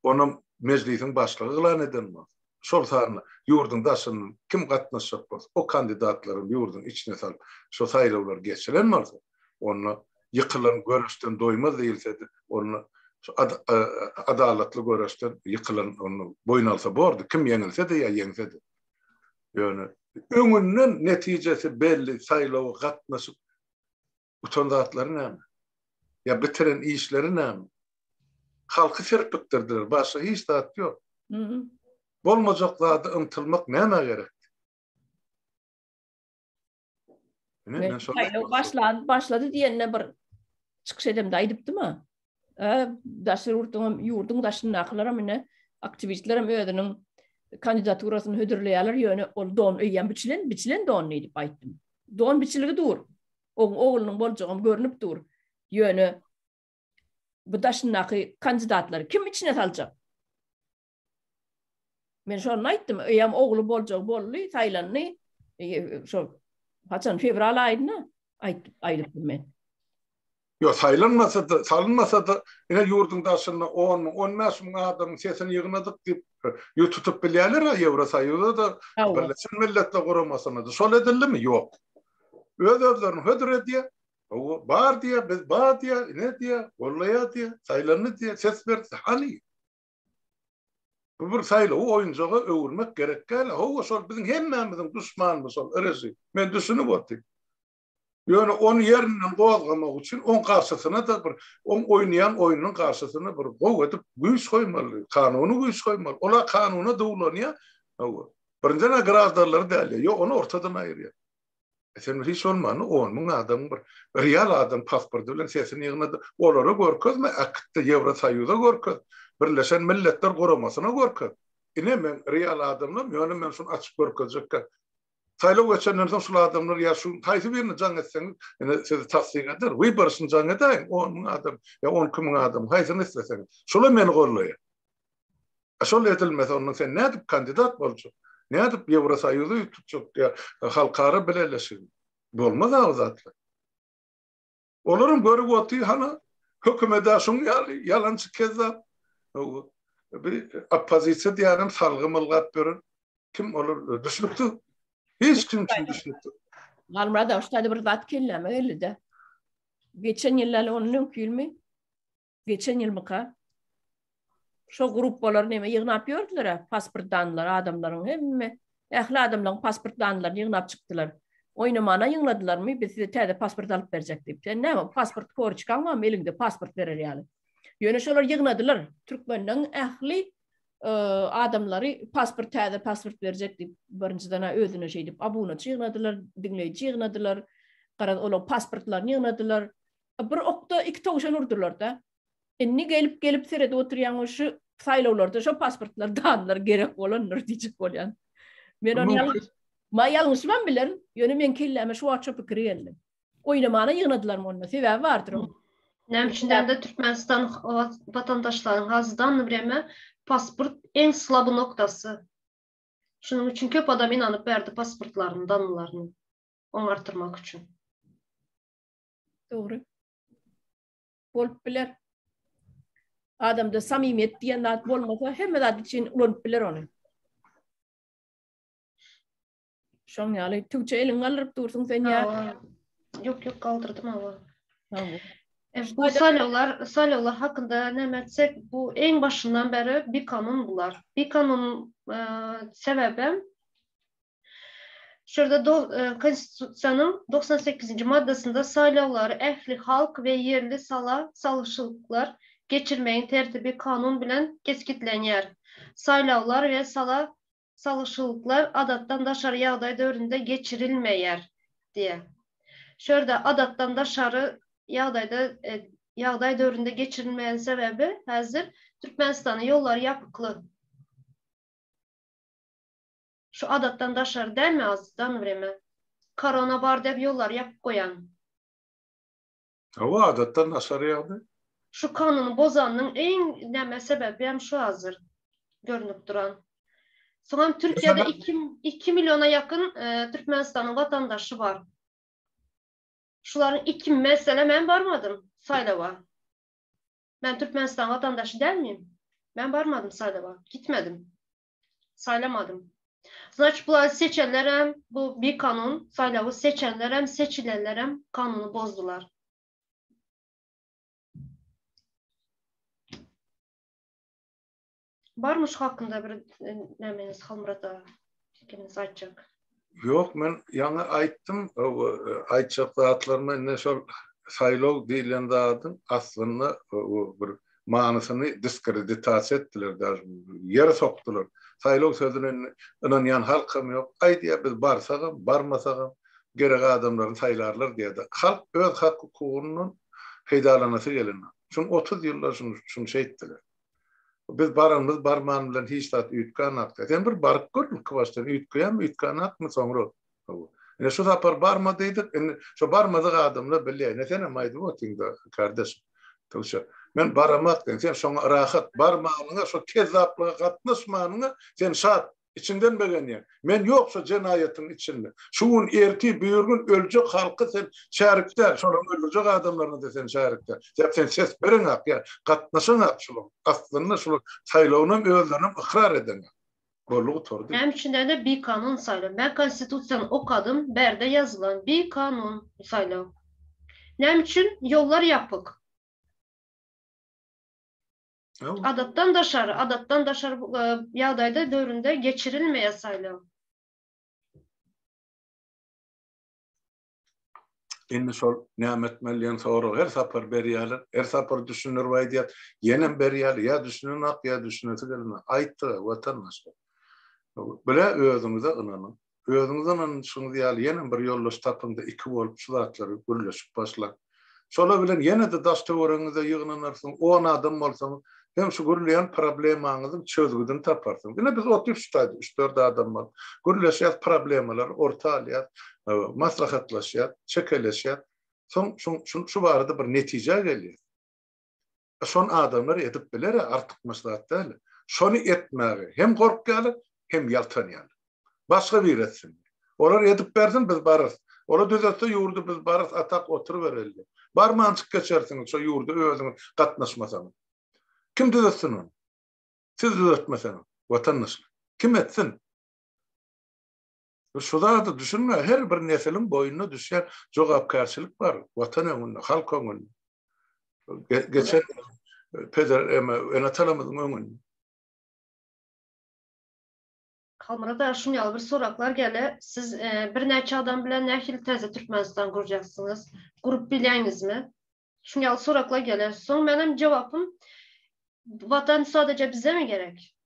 onuň meclisiň başlygy yglan edilmez. Şol sany ýurdun daşyny kim gatnaşjak bolsa, o kandidatlaryň ýurdun içine salyp şo saýlawlar geçirilmez. Onu ýykylan görüşden doýmaz diýilse, onu adalatly görüşden ýykylan onu boyun alsa bordy. Kim ýeňilse de ýa ýeňse de. Ýöne öňünden netijesi belli saýlawy gatnaşyp utandatlary näme? Ya bitiren işleri näme? Halky serpikdirdiler, başga hiç zat ýok. Bolmajak zady ymtylmak näme gerek? Başladı diýende bir çykyş edemde aýdypdymy? Ýurdun daşyndakylara mene aktivistlerim özüniň kandidaturasyny hödürleýärler ýöne ol don öýýän biçilen don diýip aýtdym. Don biçiligi dur. Oglunyň boljagy görünüp dur. Ýöne bu daşyndaky kandidatlar kim içine saljak? Men şonu aýtdym, eýem ogly boljak boldy, Taylandy şo haçan fevral aýyna aýdypdym men. Yo salınmasa da yine yurdun daşına 10-15 bin adamın sesini yığınadık deyip tutup bilýärler ha Ýewrosaýyda da Birleşen Milletler Guramasına da şol edildi mi? Yok. Özlerini hödür ediyor. Bar diye, biz bar diye, ne diye, ollaya diye, saylanı diye ses verdi. Hani? Bu bir sayla o oyuncağı öwürmek gerek gel. O şol bizim hemmemizin düşmanımız ol. Öresi. Men düşünüp otdym. Yani onun yerinden qoğazgamak için onun karşısına da bir on oynayan oyunun karşısına bir qoğ edip güýç koymalı, kanunu güýç koymalı. Ola kanuna dowlanýar. Birincene grazdarları däl. Yo onu ortadan aýyrýar. Sen hiç olmanı onun adam bir real adam pasportu bilen sesini ýygnady. Olara görkezme akitde Ýewrosaýyda görkez. Birleşen Milletler Guramasına görkez. Ine men real adamlar ýöne men şunu açyp görkezjekkä. Saylaw geçenden soň şol adamlar ýa şu taýsy birini jaň etseň, ene sizi tasdik eder. We barsyny jaň edeň, onun adam ýa 10 kimin adam, haýsyny isleseň. Şola meni gorlaýar. Şol edilmese onun sen nädip kandidat boljak? Nädip Ýewrosaýyda ýutupjak ýa halkara bileşir. Bolmaz awzatly. Olaryň görüp oty hana hökümete şoň ýalançy kezzap. Bir oppozisiýa diýerim salgymylgap berer. Kim olur düşünüpdi? Hiç kim düşünüpdi? Galmada şeýle bir zat kelleme geldi. Geçen ýyllar onun külmi. Geçen ýyl myka. Şo gruplar näme ýygnap ýördiler, pasportdanlar adamlaryň hemme. Ähli adamlaryň pasportdanlaryny ýygnap çykdylar. Oynamana ýyngladylarmy? Biz size täze pasport alyp berjek diýip. Sen näme pasport kory çykanma, elinde pasport berer ýaly. Ýöne şolar ýygnadylar. Türkmenden ähli adamlary pasport täze pasport berjek diýip birinciden özüne şey diýip abunaçy ýygnadylar, diňleýiçi ýygnadylar. Gara olar pasportlaryny ýygnadylar. Bir okda iki togşan urdular da. Inni gelip serede oturýan şu saýlawlarda şu pasportlar danlar gerek bolanlar diýjek bolýan. Men onu ýalňyşman bilen, ýöne men kelleme şu wagtça pikir geldim. Oynamana ýygnadylar monda, sebäbi bardyr o. Nämçinden de Türkmenistan vatandaşlaryň hazırdan bireme pasport en slabı noktası. Şunun için köp adam inanıp berdi pasportlaryny, danlaryny oňartyrmak üçin. Doğru. Bolup biler. Adamda samimiyet diýen zat bolmasa hemme zat için ulanyp biler onu. Şoň ýaly Türkçe elin galyp dursun sen ýa. Yok kaldırdım ama. Tamam. Bu salyawlar hakkında näme etsek, bu en başından beri bir kanun bular. Bir kanun sebebi şurada Konstitusiýanyň 98. maddesinde salyawlary ähli halk we yerli salışyklar geçirmeyin tertibi kanun bilen keskitlenýär. Salyawlar we salışyklar adatdan daşary ýagdaý döwründe geçirilmeýär diye. Şurada adatdan daşary ýagdaý döwründe geçirilmeýän sebebi häzir Türkmenistanyň ýollary ýapykly. Şu adatdan daşary dälmi azdan bireme? Korona bar dep ýollar ýapyp goýan. O adatdan daşary ýagdaý. Şu kanuny bozanyň en näme sebebi hem şu hazır görünüp duran. Soňam Türkiýede 2 milyona ýakyn Türkmenistanyň vatandaşy bar. Şuların 2 mesele men barmadım saylawa. Ben Türkmenistan vatandaşı değil miyim? Ben barmadım saylawa. Gitmedim. Saylamadım. Значит, bular seçenler bu bir kanun saylawa seçenler hem seçilenler hem kanunu bozdular. Barmış hakkında bir nämeniz Halmurata fikiriniz aýtjak. Yok, men ýa-ni aýtdym, aýtjak zatlaryna ne şol saýlaw diýilen zadyň aslynda bir manysyny diskreditasiýa etdiler, ýere sokdular. Saýlaw sözüne inanýan halkam ýok. Aýdýar biz barsagam, barmasagam gerek adamlaryny saýlarlar diýdi. Halk öz hak hukukundan peýdalanasy gelenler. Şun 30 ýyllar şunu şey etdiler. Biz barymyz barman bilen hiç zat üýtgän akda. Sen bir baryp görmük başdan üýtgän akmy soňra. Ene şu sapar barma diýdik. Ene şu barmadyk adamlar bilýär. Ne sen maýdy bu tiňde kardeş. Tawşa. Men baramak den, sen şoňa rahat barmagyňa, şo kezzaplyga gatnaşmagyňa sen şat içinden begenýär. Men ýoksa jenaýatyň içinde. Şuň erti büýürgün öljek halky sen şärikler, şonuň öljek adamlaryny da sen şärikler. Sen ses beriň ak, ýa gatnaşaň ak şular. Aslynda şular saýlawnyň özlerine ikrar eden. Bollugy tordy. Hem içinde de bir kanun saylaw. Ben konstitusiýany okadım, berde yazılan bir kanun saylaw. Nem için yollar yapık. Adattan daşarı ýagdaýda döwründe geçirilmeýe saylaw. Indi şol nämetmelliň soragy her sapar berýärler, her sapar düşünür waýdýat, ýenem berýärler, ýa düşünün ak, ýa düşünesi gelme. Aýtdy watandaşlar. Bile özüňize ynanyň. Özüňize ynanyň şunu diýýär, ýene bir ýoldaş tapynda iki bolup şu zatlary gürleşip başlar. Şola bilen ýene de daş töwereňize ýygnanarsyň, 10 adam bolsaň, hem şu gürleýän problemaňyzy çözgüden taparsyň. Ine biz oturşdaýdy, 3-4 adam bar. Gürleşýär problemalar ortalýar, maslahatlaşýar, çekeleşýär. Soň şu barada bir netije gelýär. Şon adamlar edip biler, artyk maslahat däl. Şonu etmäge hem gorkýarlar, hem ýaltanýarlar. Başga bir etsin. Olar edip bersin, biz barys. Olar düzeltse ýurdu biz barys, atak oturuvereldi. Barmançyk geçersiňiz, şo ýurda özüňiz gatnaşmasaňyz. Kim düzeltsin onu? Siz düzeltmeseňiz, watandaşlar. Kim etsin? Şuda da düşünme, her bir neslin boyuna düşen jogapkarçylyk bar. Watan öňünde, halk öňünde. Geçen peder enatalamyzyň öňünde. Halmara şuňal bir soraklar gele. Siz bir neçe adam bilen nähil teze Türkmenistan guracaksınız? Grup bilýäňizmi? Şuňal soraklar gele. Soň benim cevapım, vatan sadece bize mi gerek?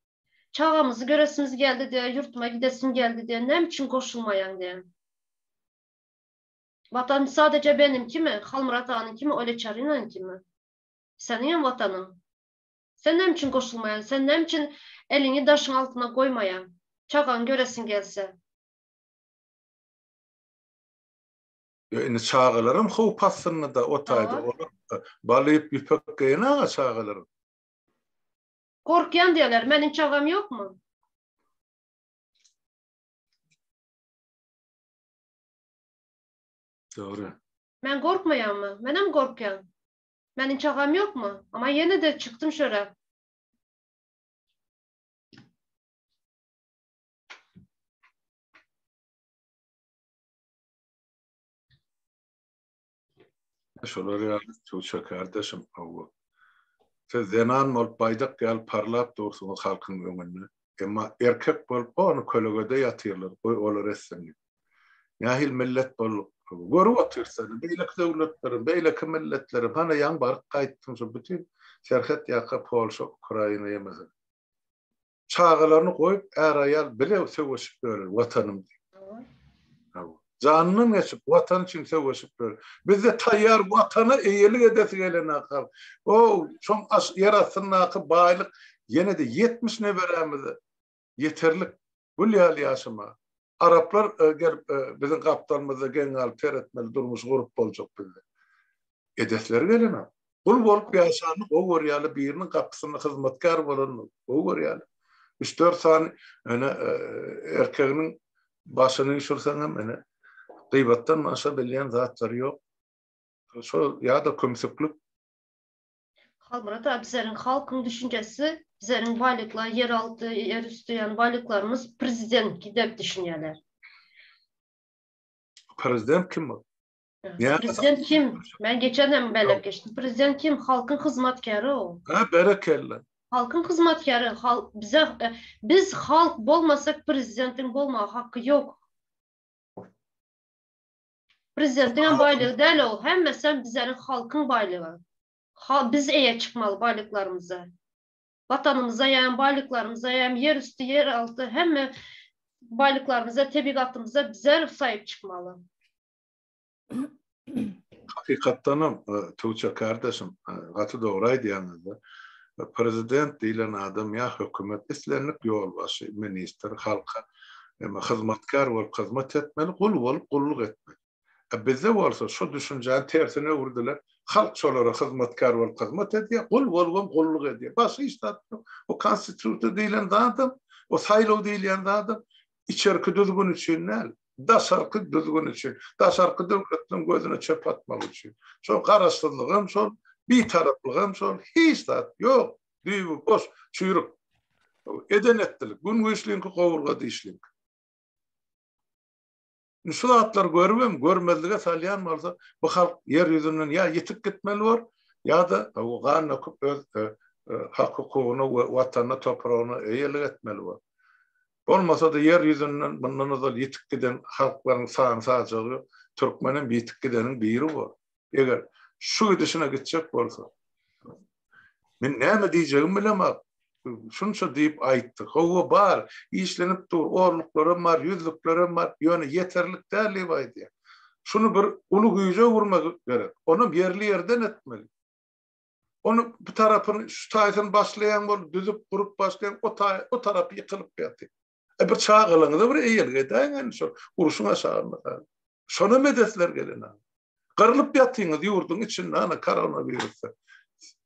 Çağımızı göresimiz geldi diye, yurtuma gidesim geldi diye, ne için koşulmayan diye. Vatan sadece benimki mi? Halmurat Ağa'nınki mi? Öyle Çarı'nınki mi? Senin vatanın. Sen ne için koşulmayan? Sen ne için elini taşın altına koymayan? Çağan göresin gelse. Yani çağalarım hoop aslında da otaydı. Balayıp yüpek gayına çağalarım. Korkuyan diyorlar. Benim çağam yok mu? Doğru. Ben korkmayan mı? Benim korkuyan. Benim çağam yok mu? Ama yine de çıktım şöyle. Şolar ya Tuğçe kardeşim. Siz zenan olup baydak gel parlap dursunuz halkın öňünde. Emma erkek bolup onu kölgede ýatyrlar. Olar essenli. Ýahil millet bolup görüp otursalar, beýlek döwletlerim, beýlek milletlerim hana ýan baryp gaýtdym şu bütün serhet ýaka Polşa, Ukraina ýemese. Çağalaryny goýup äraýal bile söwüşip görür watanym. Canını geçip vatan için söwüşip görür. Bizde tayyar watana eýelik edesi gelen akal. O şoň ýaratynaky baýlyk ýene de 70 neberemiz yeterlik. Bu ýaly ýaşama. Araplar gelip bizim kaptanımızda genel teretmeli durmuş grup boljak bizde. Edesleri gelen. Bul bolup ýaşany o görýäli biriniň kapysyna hyzmatkar bolan o görýäli. 3-4 sany erkeginiň başyny ýşürseňem ene gıybattan maşa bilýän zatlar ýok. Şo ýa-da kömsüklik. Halmurat abi, bizlerin halkın düşüncesi, bizlerin baýlyklar, yeraltı, yerüstü ýan baýlyklarymız prezident gidip düşünýärler. Prezident kim bu? Prezident kim? Ben geçenem belep geçtim. Prezident kim? Halkın hizmetkärı o. Ha, berekella. Halkın hizmetkärı. Biz halk bolmasak prezidentin bolma hakkı yok. Prezidentin baýlygy däl ol. Hemmesen bizlerin halkın baýlygy. Biz eýe çıkmaly baýlyklarymyza. Vatanymyza ýa-ni baýlyklarymyza, ýa-ni yerüstü, yeraltı hemme baýlyklarymyza, tebigatymyza bizler saýyp çıkmaly. Hakikattanam Tuğçe kardeşim, gatı doğraydı ýalnızda. Prezident diýilen adam ýa hökümet islenlik ýolbaşy, minister, halka, hyzmatkar bolup hyzmat etmeli, kul bolup kulluk etmeli. Bizde bolsa şu düşünjäň tersine urdular. halk şolara hizmetkar bolup hizmet ediyor, kul bolgam kulluk ediyor. Başka istat o konstitusiya diýilen zadım, o saýlaw diýilen zadım içerki düzgün üçin näl? Daşarky düzgün üçin, daşarky döwletiniň gözüne çöp atmak üçin. Şol garaşdyrlygym, şol bir taraplygym, şol hiç zat yok. Düýbi boş çüýrük. Edenetlik, gün güýçliňki gowurga diýişlik. Şu atlar görmem, görmezlige salyan bolsa, bu halk yer yüzünden ya yetip gitmeli var, ya da o gana öz hak hukukyny, watanyna, toprağyna eýerlik etmeli var. Olmasa da yer yüzünden bundan da yetip giden halklaryň sany sajagy Türkmeniň bitip gidenin biri var. Eger şu gidişine gitjek bolsa, men näme diýjegimi bilemem. Şunça diýip aýtdy. Howa bar, işlenip dur, orluklarym bar, yüzlüklerim bar, ýöne yeterlik däli baýdy. Şunu bir ulu güýje vurmak gerek. Onu yerli yerden etmeli. Onu bu tarapyny şu taýyny başlayan bol, düzüp kurup başlayan o tarapy ýykylyp ýaty. Bir çağılaňyza bir eýerge daýan şu uruşun aşağı. Şonu medetler gelen. Qırılıp ýatyňyz ýurdun içinde ana koronavirus.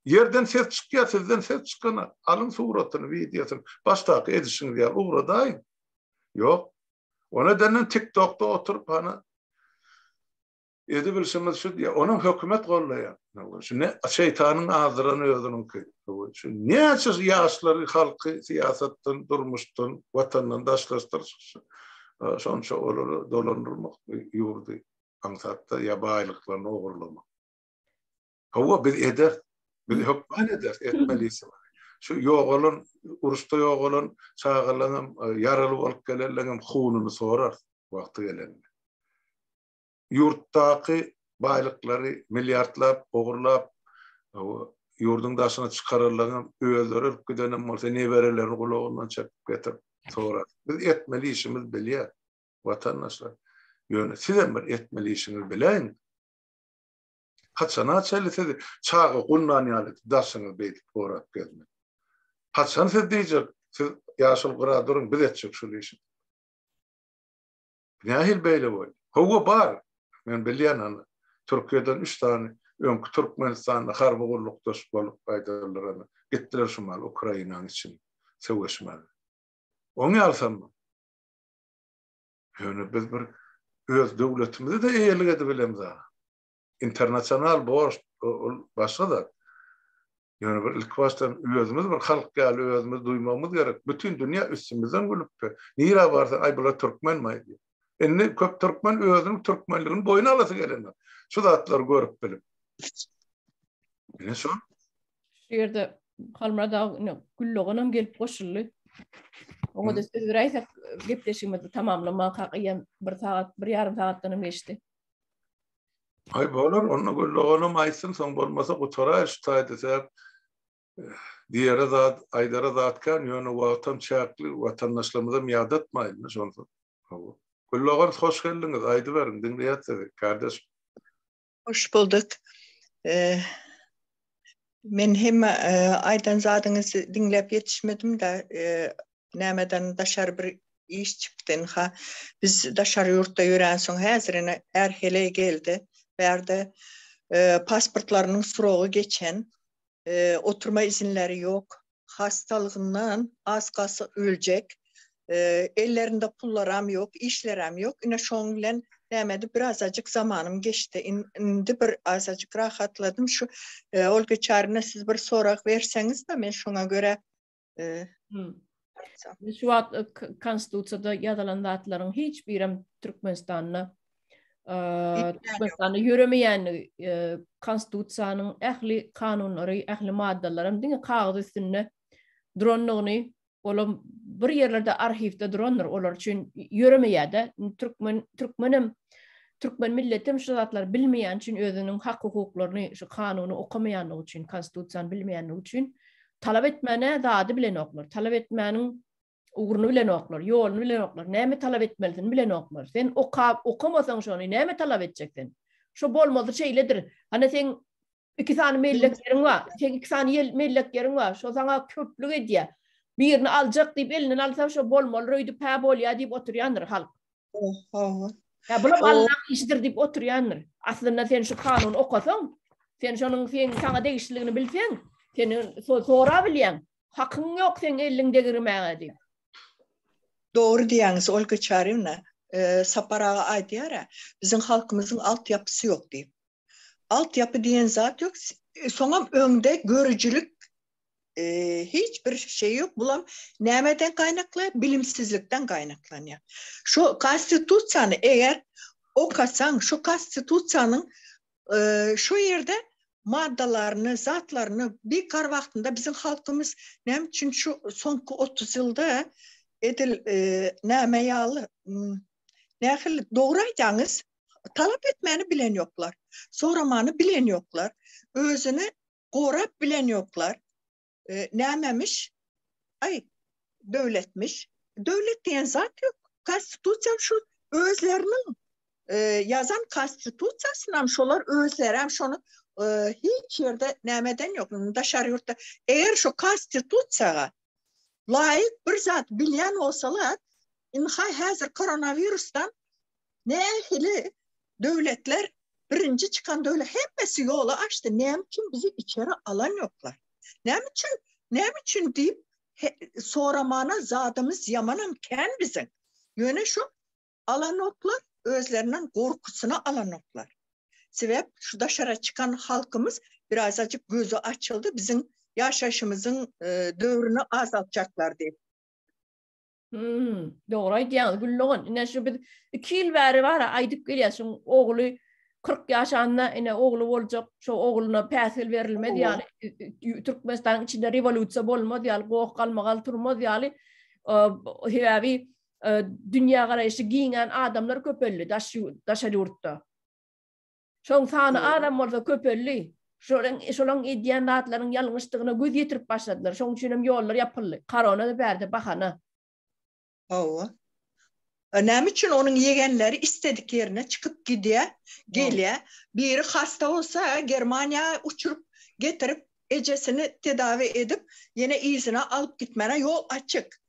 Yerden ses çıkıyor, sizden ses çıkana alın suratını, videosunu baştaki edişini diye uğradayım. Yok. O nedenden TikTok'ta oturup hana edebilsemiz şu diye, onun hükümet kollayan. Ne şeytanın ağzırını ödünün ki. Ne açız yaşları, halkı, siyasetten, durmuştun, vatandan daşlaştırsın. Sonuçta olur, dolandırmak yurdu. Ansatta yabaylıklarını uğurlamak. Hava bir eder. Bir hükmen eder, etmeliyse var. Şu yoğulun, uruşta yoğulun, çağılanım, yaralı olup gelenlerim hununu sorar vakti gelenle. Yurttaki baylıkları milyardlap, oğurlap, yurdun daşına çıkarırlarım, öldürür, gidenim olsa ne verirlerini kulağından çekip getirip sorar. Biz etmeli işimiz biliyor, vatandaşlar. Yönetilen bir etmeli işimiz bileyin. Haçana çelisi çağı kunnan yalı daşını beytip orak gelme. Haçan siz diyecek, siz yaşıl kıra durun, biz edecek şu işi. Nahil beyle boy. Hova bar. Ben bilyen Türkiye'den 3 tane önkü Türkmenistan'da harbi kulluk dost bolup baydarlarına gittiler şu mal Ukrayna'nın için sevişmeli. Onu alsam mı? Yani biz bir öz devletimizi de eýerlik edebiliriz ha. Internasyonal borç başka da yani bir ilk baştan özümüz bir halk gali özümüz duymamız gerek. Bütün dünya üstümüzden gülüp nira varsa ay bula Türkmen mi diyor. Enne köp Türkmen özünün Türkmenliğinin boyuna alası gelenler. Şu zatlar görüp bilip. Ne son? Şu yerde halmada güllüğünüm gelip koşullu. Onu da siz raysak gepleşimizi tamamlamak hakiyen bir saat, bir yarım saattanım geçti. Ay bolar, onu güllüğünüm aysın, son bolmasa kutura iştaydı sebep diğeri zat, aydara zatkan, yönü vatan çaklı, vatandaşlarımıza miyad etmeyin. Güllüğünüz hoş geldiniz, aydı verin, dinleyat dedik, kardeşim. Hoş bulduk. Men hem aydan zadınızı dinlep yetişmedim de nämeden daşar bir iş çıktın ha. Biz daşar yurtta yören son hazırına erhele geldi. Berde pasportlarının suroğu geçen, oturma izinleri yok, hastalığından az kalsa ölecek, ellerinde pullaram yok, işlerim yok. Yine şonlen demedi, biraz azıcık zamanım geçti. Indi bir azıcık rahatladım. Şu Olga Çarına siz bir sorak verseniz de ben şuna göre şu an konstitusiyada yazalan zatların hiçbirim Türkmenistan'la Türkmenistan'da yürümeyen konstitusiyanın ähli kanunları, ähli maddelerim diňe kağıt üstünde duranlygyny olam bir yerlerde arhivde duranlar olar üçin yürümeýärde. Türkmen milletim şu zatlar bilmeýän üçin özüniň hak hukuklaryny, şu kanuny okamaýanlygy üçin, konstitusiýany bilmeýänligi üçin talap etmene zady bilen oklar. Talap etmäniň uğrunu bilen oklar, yolunu bilen oklar, näme talap etmelisin bilen oklar. Sen okamasan şonu näme talap edeceksin? Şu bolmaly şeýledir. Hani sen 2 tane melleklerin var, sen 2 tane melleklerin var, şu sana köplük edýär. Birini aljak diýip elinden alsa şu bolmaly röýdüp pä bolýar diýip oturýandyr halk. Ya bular Allah işdir diýip oturýandyr. Aslında sen şu kanuny okasan, Sen şonun sana değişikliğini bilsen, sen sonra bilyen. Hakkın yok sen elinde girmeye diye. Doğru diýäňiz Olga Çarivna. Saparağa aýdýar, bizim halkymyzyň altyapysy yok diýip. Altyapy diýen zat yok. Soňam öňde görüjülük hiçbir şey yok. Bulam nämeden gaýnakly? Bilimsizlikden gaýnaklanýar. Şu konstitusiýany eger okasaň, şu konstitusiýanyň şu yerde maddalaryny, zatlaryny bir kar wagtynda bizim halkymız näme üçin şu soňky 30 ýylda edil näme ýaly nähil dogry aýdýaňyz, talap etmeni bilen ýoklar. Soramany bilen ýoklar. Özüni gorap bilen ýoklar. Nämemiş? Ay, döwletmiş. Döwlet diýen zat ýok. Konstitusiýa şu özleriniň yazan konstitusiýasynam şolar özleri hem şonu hiç yerde nämeden ýok. Daşary ýurtda eger şu konstitusiýaga laýyk bir zat bilýän bolsalar, inhay häzir koronavirusdan nähili döwletler birinci çıkan döwlet hemmesi ýoly açdy. Näme üçin bizi içeri alan ýoklar? Näme üçin diýip soramana zadymyz yamanam kän biziň. Ýöne şu alanoklar özlerinden korkusuna alanoklar. Sebep şu daşara çıkan halkımız birazcık gözü açıldı. Bizim yaşayışımızın dövrünü azaltacaklar diye. Doğru aýdýaňyz Güllüň. Ine şu bir 2 ýyl bäri bar aýdyp gelýär. Ogly 40 ýaşanda ine ogly boljak. Şu oglyna päsil berilmedi ýaly Türkmenistanyň içinde rewolýusiýa bolmady ýaly, gowuk galmagal turmady ýaly. Heýäbi dünýä garaýşy giňen adamlar köpelli daşary ýurtda. Şoň sany adam bolsa köpelli. Şolaň edýän zatlaryň ýalňyşlygyna göz ýetirip başladylar. Şoň üçin hem ýollar ýapyldy. Korona da bärde bahana. Hawa. Näme üçin onuň ýegenleri istedik ýerine çykyp gidýär, gelýär. Biri hasta bolsa Germaniýa uçurup getirip ejesini tedavi edip ýene izine alıp gitmene ýol açyk.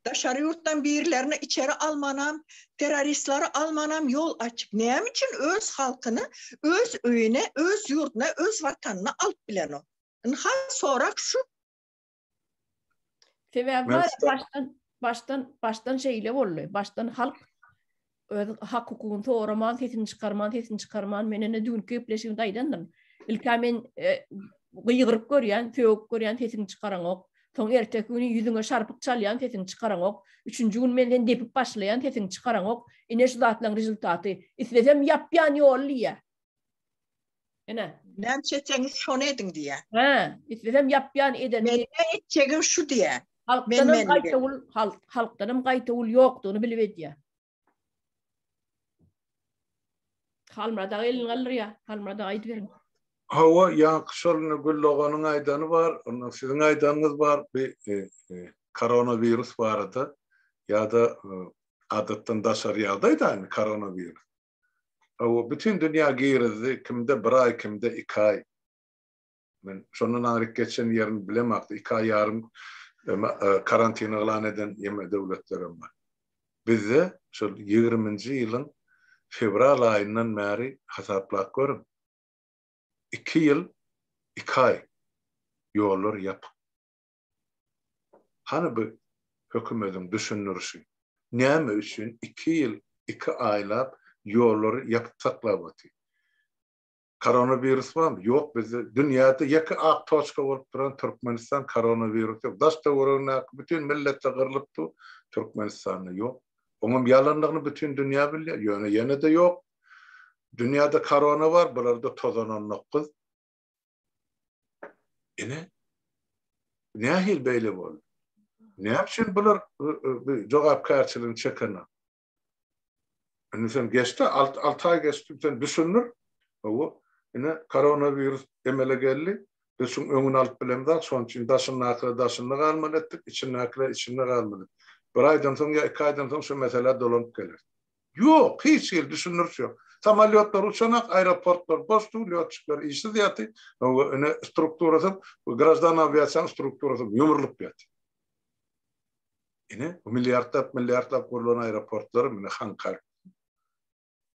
Daşary ýurtdan birilerini içeri almanam, teröristleri almanam yol açık. Näme üçin öz halkyny, öz öýüne, öz ýurtuna, öz watanyna alyp bilen o. Ha sorak şu. Sebäbi baştan şeýle boldy. Baştan halk hak hukukyny soraman, sesini çykarman, menene dünkü gepleşiginde aýdandyr. Ilka men gyýgyryp görýän, söýüp görýän sesini çykaran ok. Soň erteki güni ýüzüňe şarpyk çalýan sesini çykaran ok. Üçüncü gün menden depip başlayan sesini çykaran ok. Ine şu zatlaryň rezultaty. Isledem ýapýan ýolly. Ene. Näme çeçeňiz şonu ediň diýär. Isledem ýapýan eden. Men etjegim şu diýär. Halkdanam gaýtawl ýokdugyny bilip edýär. Halmada elini alýar, halmada aýdyp berin. Hawa ýankyşylyny Güllüňiň aýdany bar, onuň siziň aýdanyňyz bar, bir koronavirus barady. Ýa-da adatdan daşary ýagdaýda koronavirus. Hawa bütün dünýä girizdi, kimde 1 ay, kimde 2 ay. Men şondan aňryk geçen ýerini bilemakdy. 2 ay ýarym karantina elan eden ýeme döwletlerim bar. Bizde şu 20-nji ýylyň fevral aýyndan bäri hasaplap görüm. 2 ýyl, 2 ay ýollar ýapyk. Hany bu hökümetiň düşünürşi? Näme üçin 2 ýyl, 2 aýlap ýollar ýapyp saklaýardy? Koronavirus barmy? Ýok, bizde dünýäde ýeke ak toçka bolup duran Türkmenistan koronavirus ýok. Daşda wurana bütün milletler gyrlypdy, Türkmenistanda ýok. Oňam ýalanlygyny bütün dünýä bilýär. Ýöne de ýok. Dünýäde korona bar, bularda tozanan nokuz. Ene nähil beýle boldy? Näme üçin bular jogapkarçylygyny çekene? Sen geçti, 6 ay geçti, sen düşünür. O, ene koronavirus emele geldi. Biz şun öňüni alyp bilemdik, şoň üçin daşyny galmaly etdik, içine galmaly. 1 aýdan soň ýa 2 aýdan soň şu mesele dolanyp gelir. Ýok, hiç ýer düşünürüş ýok. Samalyotlar uçanak, aeroportlar boşdu, lýotçyklar işsiz ýaty. Ene strukturasy, grazdan aviasiýa strukturasy ýumurlyp ýaty. Ene milyardlap gurulan aeroportlar mene hankar.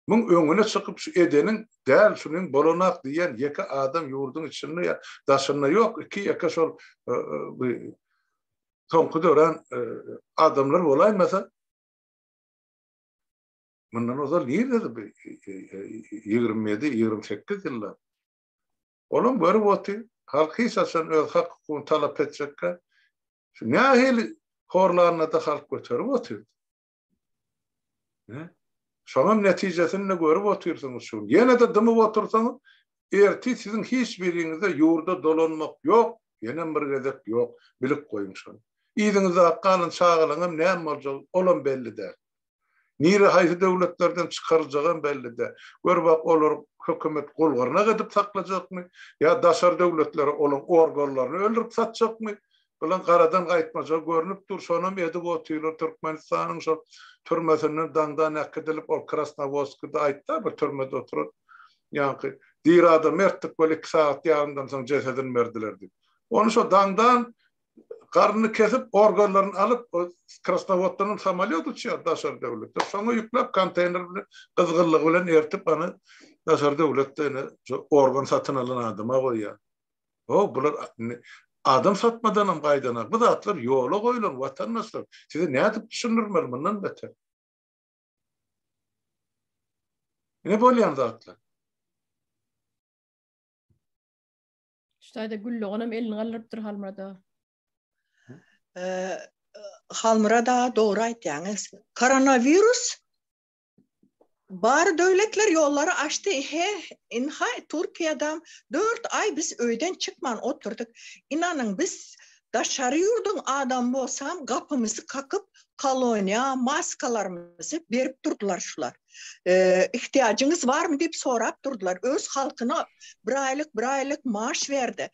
Mun öňüne çykyp şu edenin däl şunun bolanak diýen ýeke adam ýurdun içinde ya daşyna ýok, iki ýeke şol soňky dören adamlar bolaýmasa mundan ozal ýerde 27-28 ýyllar. Olam görüp oty, halky esasen öz hakyny talap etjekkä. Şu nähili horlaryna da halk göterip otyr. Şonun netijesini görüp otursanız şu. Yine de dımıp otursanız erti sizin hiç biriňizde ýurda dolanmak yok, ýene bir gezek yok. Bilip goýun şonu. İýdiňizde galyn çağılaňam näme boljak olam belli däl. Nire haýsy döwletlerden çykaryljagan belli däl. Gör bak olar hökümet golgaryna gidip saklajakmy? Ya daşar döwletleri olan organlaryny öldürüp satjakmy? Bulan garadan gaýtmaja görünüp dur, şonam edi gotylar Türkmenistanyň şol türmesinden dangdan akdilip ol Krasnovodskda aýtdy, bir türmede oturup ýa-ni dirada mertlik bol 2 saat ýarymdan soň cesedini berdiler diýip. Onu şo dangdan garny kesip organlaryny alyp Krasnovoddan samolyot uçýar daşar döwletler. Şoňa ýüklep konteyner bilen gyzgynlyk bilen ertip any daşar döwletden organ satyn alan adama goýýar. O bular adam satmadanam gaýdanak. Bu zatlar ýola goýulan watandaşlar. Size nädip düşünürmeli bundan beter? Ne bolýan zatlar? Ştaýda güllüğünüm elini gallypdyr halmyrada. Halmyrada doğru aýtýaňyz. Koronavirus bar döwletler yolları açtı. Türkiye'den 4 ay biz öyden çıkman oturduk. İnanın biz daşarı yurdun adam bolsam kapımızı kakıp kolonya, maskalarımızı berip durdular şular. İhtiyacınız var mı deyip sorap durdular. Öz halkına bir aylık maaş verdi.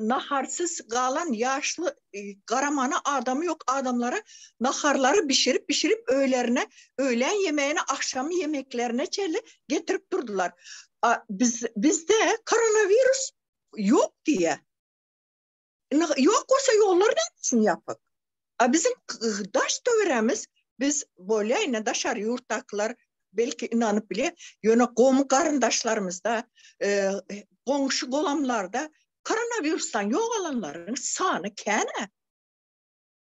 Naharsız kalan yaşlı garamana adamı yok adamlara naharları pişirip öğlen yemeğine akşam yemeklerine getirip durdular. Bizde koronavirüs yok diye. Yok olsa yolları nesin yapıp? Bizim daş dövremiz biz böyle yine daşar yurttaklar belki inanıp bile yöne qomu karındaşlarımızda komşu golamlarda koronavirüsten yok olanların sanı kene.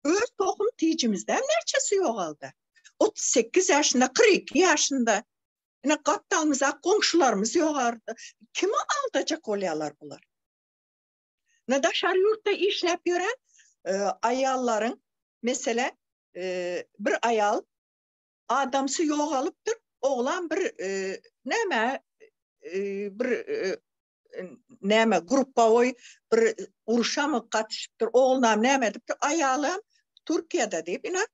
Öz tohum tiyicimizden nerçesi yok aldı. 38 yaşında, 42 yaşında. Yine kaptalımıza komşularımız yok aldı. Kimi aldacak oluyorlar bunlar? Ne daşar yurtta işlep gören ayalların mesela bir ayal adamsı yok alıptır. Oğlan bir näme gruppa oy bir uruşa mı katışıptır, oğlunam näme edipdir, ayalım Türkiye'de deyip ina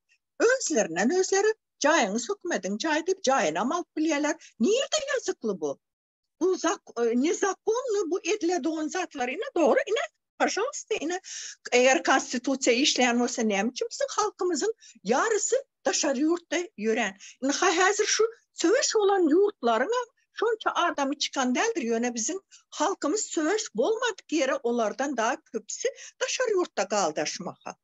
özleri cayınız hükmedin, cay deyip cayına mal bilyeler. Nerede yazıklı bu? Bu ne zakonlu bu edilediğin zatlar ina doğru ina pajolsta ina eğer konstitusiya işleyen olsa näme için bizim halkımızın yarısı daşarı yurtta yören. İna hazır şu söveş olan yurtlarına şonça adamı çıkan deldir yöne bizim halkımız söveş bolmadık yere onlardan daha köpüsü daşarı yurtta kaldaşmaka.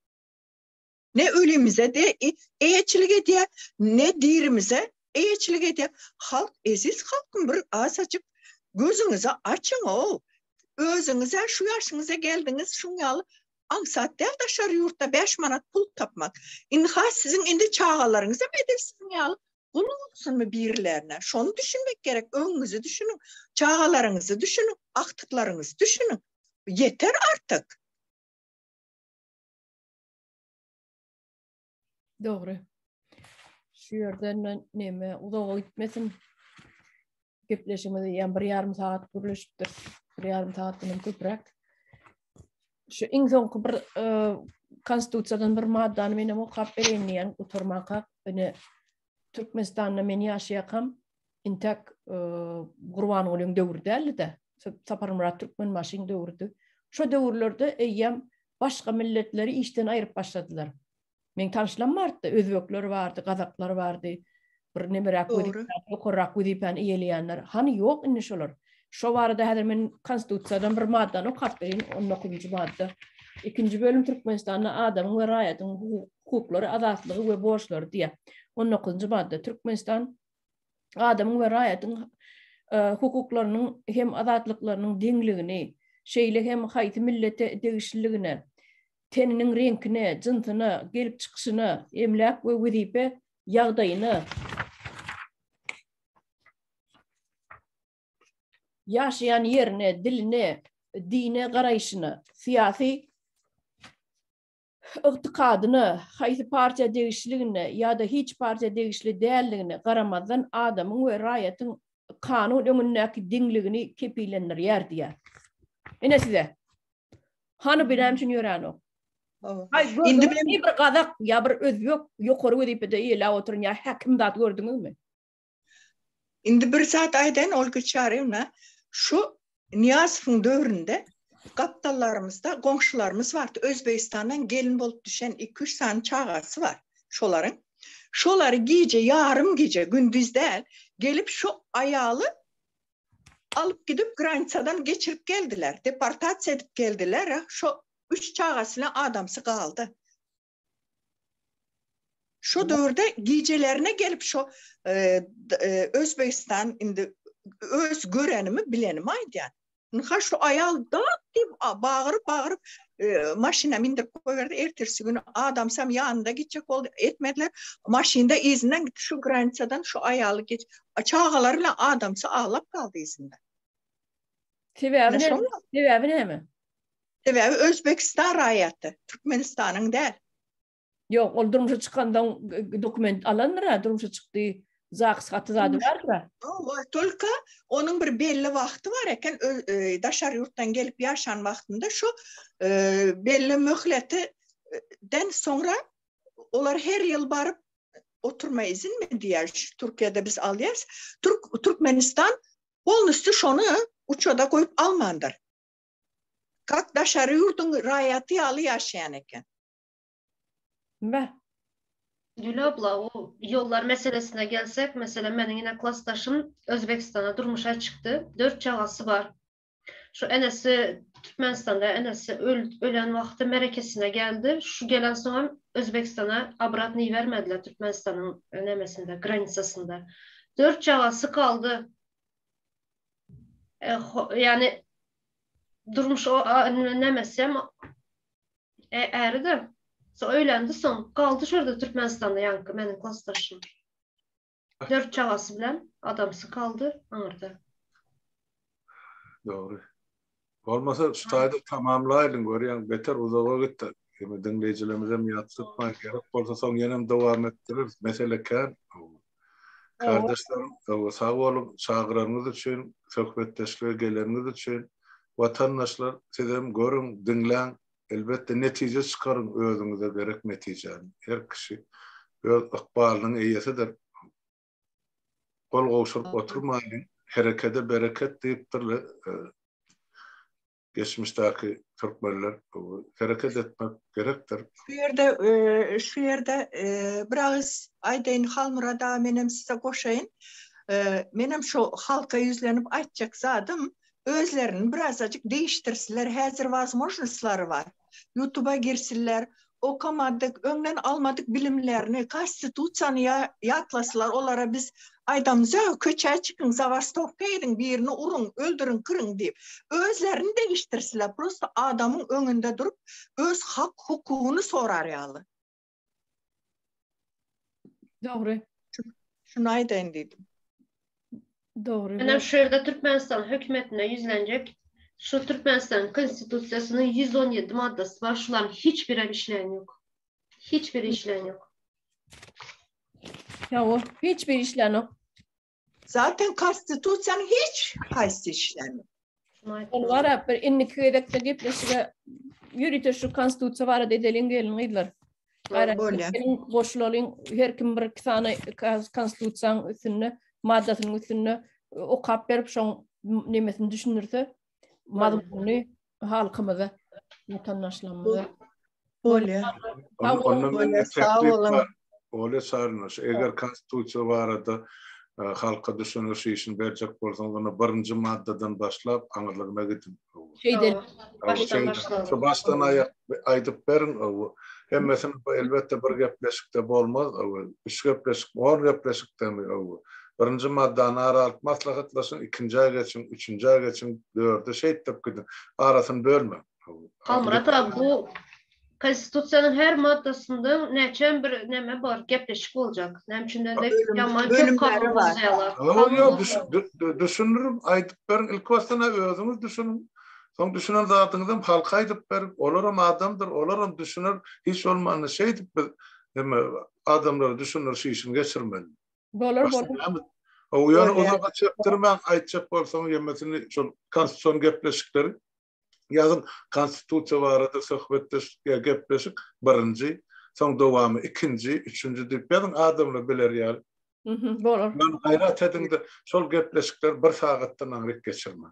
Ne ölümüze de eyeçilik ediyor, ne dirimize eyeçilik ediyor. Halk eziz halkın bir azıcık gözünüze açın o. Özünüze şu yaşınıza geldiniz şunu alıp ansat del daşarı yurtta 5 manat pul tapmak. İnha sizin indi çağalarınıza bedevsizin alıp bunu olsun mu birilerine? Şunu düşünmek gerek. Önünüzü düşünün. Çağalarınızı düşünün. Aktıklarınızı düşünün. Yeter artık. Doğru. Şu yerden neme uzağa gitmesin. Gepleşimizi yani 1,5 saat görüşüpdür. 1,5 saatdan köprek. Şu en son bir konstitusiyadan bir maddany menem okap berenýän oturmaka beni Türkmenistan'da men yaşayakam intek Gurban olan döwürde de Saparmurat Türkmen maşin döwürdü. Şu döwürlerde eýem başga milletleri işten aýryp başladylar. Men tanışlanmardy, özbekler bardy, gazaklar bardy. Bir nemerak ödip, okorak ödipen iýelýänler. Hani yok indi şolar. Şo barada häzir men konstitusiýadan bir maddany okap berin, 19-njy madda. 2-nji bölüm Türkmenistan'da adamyň we raýatyň hukuklary, azatlygy we borçlary diýe. 19-njy madda Türkmenistan adamın ve raýatyň hukuklarynyň hem azatlyklarynyň deňligini, şeýle hem haýty millete degişliligine, teniniň reňkine, jyntyna, gelip çykyşyna, emlak we wezipe ýagdaýyna, yaşayan yerine, diline, dine garaýşyna, siyasi ıgtykadyna, haýsy partiýa degişligine ýa-da hiç partiýa degişli däldigine garamazdan adamyň we raýatyň kanun öňündäki diňligini kepillendirýär diýär. Ene size. Hany bilen üçin ýören o. Indi bir gazak ýa bir özbek ýokary wezipede ýela oturun ýa hakim zat gördüňizmi? Indi bir zat aýdan ol geçärimne şu Niyazowyň döwründe kaptallarymızda goňşularymız bardy. Özbekistandan gelin bolup düşen 2-3 tane çağası var şolaryň. Şolary gije, yarım gije, gündüz däl gelip şu ayalı alıp gidip granitsadan geçirip geldiler. Deportasiýa edip geldiler. Şu 3 çağasına adamsı kaldı. Şu döwürde gijelerine gelip şu Özbekistan indi öz görenimi bilenimi aýdýan. Nha şu ayal da bağırıp maşina mindirip koyverdi. Ertesi günü adamsam yanında gidecek oldu. Etmediler. Maşinda izinden gitti. Şu granitsadan şu ayalı geç. Çağalarıyla adamsa ağlap kaldı izinden. Sebebi ne mi? Sebebi Özbekistan raýaty. Türkmenistan'ın değil. Yok, ol durmuşa çıkandan dokument alanır, durmuşa çıktı. Zakıs hatızadı var. Tolka onun bir belli vakti var eken daşar yurttan gelip yaşan vaktinde şu belli möhletiden sonra olar her yıl barıp oturma izin mi diyer? Türkiye'de biz alıyız. Türkmenistan polnüstü şonu uçoda koyup almandır. Kak daşar yurtun raýaty ýaly yaşayan eken. Be. Gül abla, o yollar meselesine gelsek, mesela benim yine klastaşım Özbekistan'a durmuşa çıktı. 4 çağası var. Şu enesi Türkmenistan'da enesi ölen vakti merekesine geldi. Şu gelen sonra Özbekistan'a abratını vermediler Türkmenistan'ın önemesinde, granitsasında. 4 çağası kaldı. Yani durmuş o nemesi ama erdi. Öylendi son. Kaldı şurada Türkmenistan'da yankı benim klastaşım. 4 çağası bilen adamsı kaldı orada. Doğru. Olmasa şu tayda tamamlaydın görüyen beter uzağa gitti. Dinleyicilerimize mi yatsıtmayın gerek olsa son yenem devam ettiririz. Mesele kan. Kardeşlerim sağ olun çağıranınız için, sohbetleşmeye geleniniz için vatandaşlar sizem görün, dinlen. Elbette netice çıkarın özünüze gerek neticeni. Her kişi öz ıkbalının iyisidir. Kol koşup oturmayın. Harekete bereket deyiptirler. Geçmişteki Türkmenler hareket etmek gerektir. Şu yerde biraz aýdaýyn Halmurada menem size goşaýyn. Menem şu halka yüzlenip aýtjak zadym özlerini birazcık değiştirsiler. Hazır возможностьлары var. YouTube'a girsinler. Okamadık, önden almadık bilimlerini, konstitusiýany ýatlasylar. Olara biz aýdamyz, köçe çıkın, Zavastokka edin, birini urun, öldürün, kırın deyip. Özlerini değiştirsiler. Prosta adamın önünde durup öz hak hukukunu sorar ýaly. Doğru. Şunu aýdaýyn dedim. Doğru. Yani şu yerde Türkmenistan hükümetine yüzlenecek. Şu Türkmenistan konstitusyasının 117 maddesi var. Şuların hiçbir işleyen yok. Hiçbir işleyen yok. Ya o hiçbir işleyen yok. Zaten konstitusiyanın hiç kaysı işleyen yok. Var ya bir inni köydekte gepleşige yürütür şu konstitusiya var edelim gelin giydiler. Boşluğun her kim bir tane konstitusiyanın üstünde maddesinin üstünde o kap verip şon nemesini düşünürse mazmunu halkımıza vatandaşlarımıza Böyle sağ olun. Öyle sarınış. Eğer konstitusiya varada halka düşünürse işin bercek bolsan onu birinci maddeden başlap anırlığına gidin. Baştan aydıp verin. Hemmesini elbette bir gepleşikte bolmaz. 3 gepleşik, 10 gepleşikte mi? birinci maddany aralyp maslahatlaşyň, ikinji ay geçiň, üçünji ay geçiň, dördü şey etip gidin. Arasyny bölme. Murat abi, bu Konstitusiyanın her maddasında neçen bir neme var, gepleşik olacak. Nem içinde de yaman çok kanun bozayalar. Düşünürüm, aytıp berin ilk baştana özünüz düşünün. Son düşünen zatınızdan halka aytıp berin. Olaram adamdır, olaram düşünür. Hiç olmanı şey edip adamları düşünür, şey işini geçirmeli. Bolar. O yani o zaman çöptürmen aytacak bolsam yemesini şu konstitusyon gepleşikleri yazın konstitusiya barada söhbetleşik gepleşik birinci, son dowamy ikinci, üçüncü diýip berin adamlar biler ýaly. Bolar. Ben gayret edinde şol gepleşikler bir sagatdan aňryk geçirme.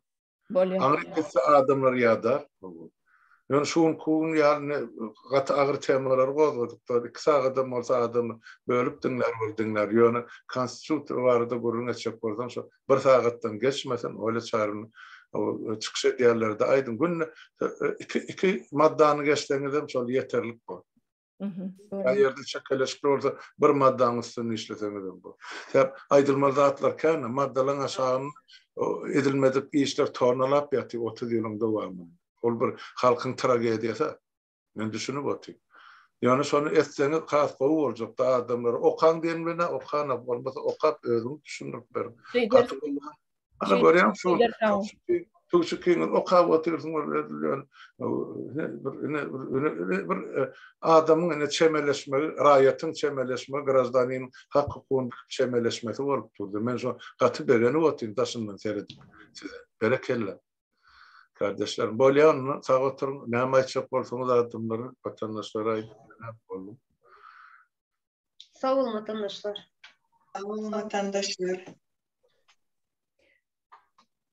Aňryk geçse adamlar ýadar. Yani şuun kuun yani gata ağır temalar goýduk. 2 sagatdan bolsa adamı bölüp dinler. Yani konstitusiya barada gurrun etjek bolsam şu bir sagatdan geçmesen öyle çağırın. O çıkış edýärlerde aydın günne iki maddany geçdiňizde şol yeterlik bol. Ýerde çekeleşik bolsa bir maddany üstüne işleseňiz bol. Hep aýdylmaly zatlar käne maddalaryň aşagyny edilmedik işler tornalap ýatyp 30 ýylyň dowamy. Ol bir halkyň tragediýasy. Men düşünüp otyrym. Yani şonu etseňiz has gowy boljak da adamlar okan diýen bilen okan bolmasa okap özüň düşünüp ber. Ana görýän şu Türkçe okap otursun bir adamın çemeleşme, raýatyň çemeleşme, grazdanyň hak hukukyny çemeleşmesi bolup durdy. Men şu gaty bereni otyrym daşyndan seredip. Berekelle. Kardeşlerim, bolýan sağ oturun, näme aýtjak bolsaňyz adamlara, vatandaşlara aýdyp. Sağ olun vatandaşlar. Sağ olun vatandaşlar.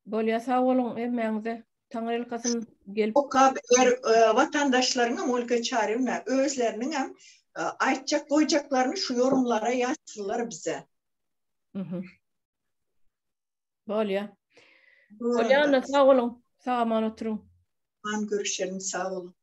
Bolýa sağ bolun, emmeňize taňryl kasyn gelip. Okap vatandaşlaryň molga çarymna özleriniň hem aýtjak goýjaklaryny şu yorumlara ýazsynlar bize. Bolýa. Bolýa sağ bolun. Sağ aman oturun. Görüşelim, sağ olun.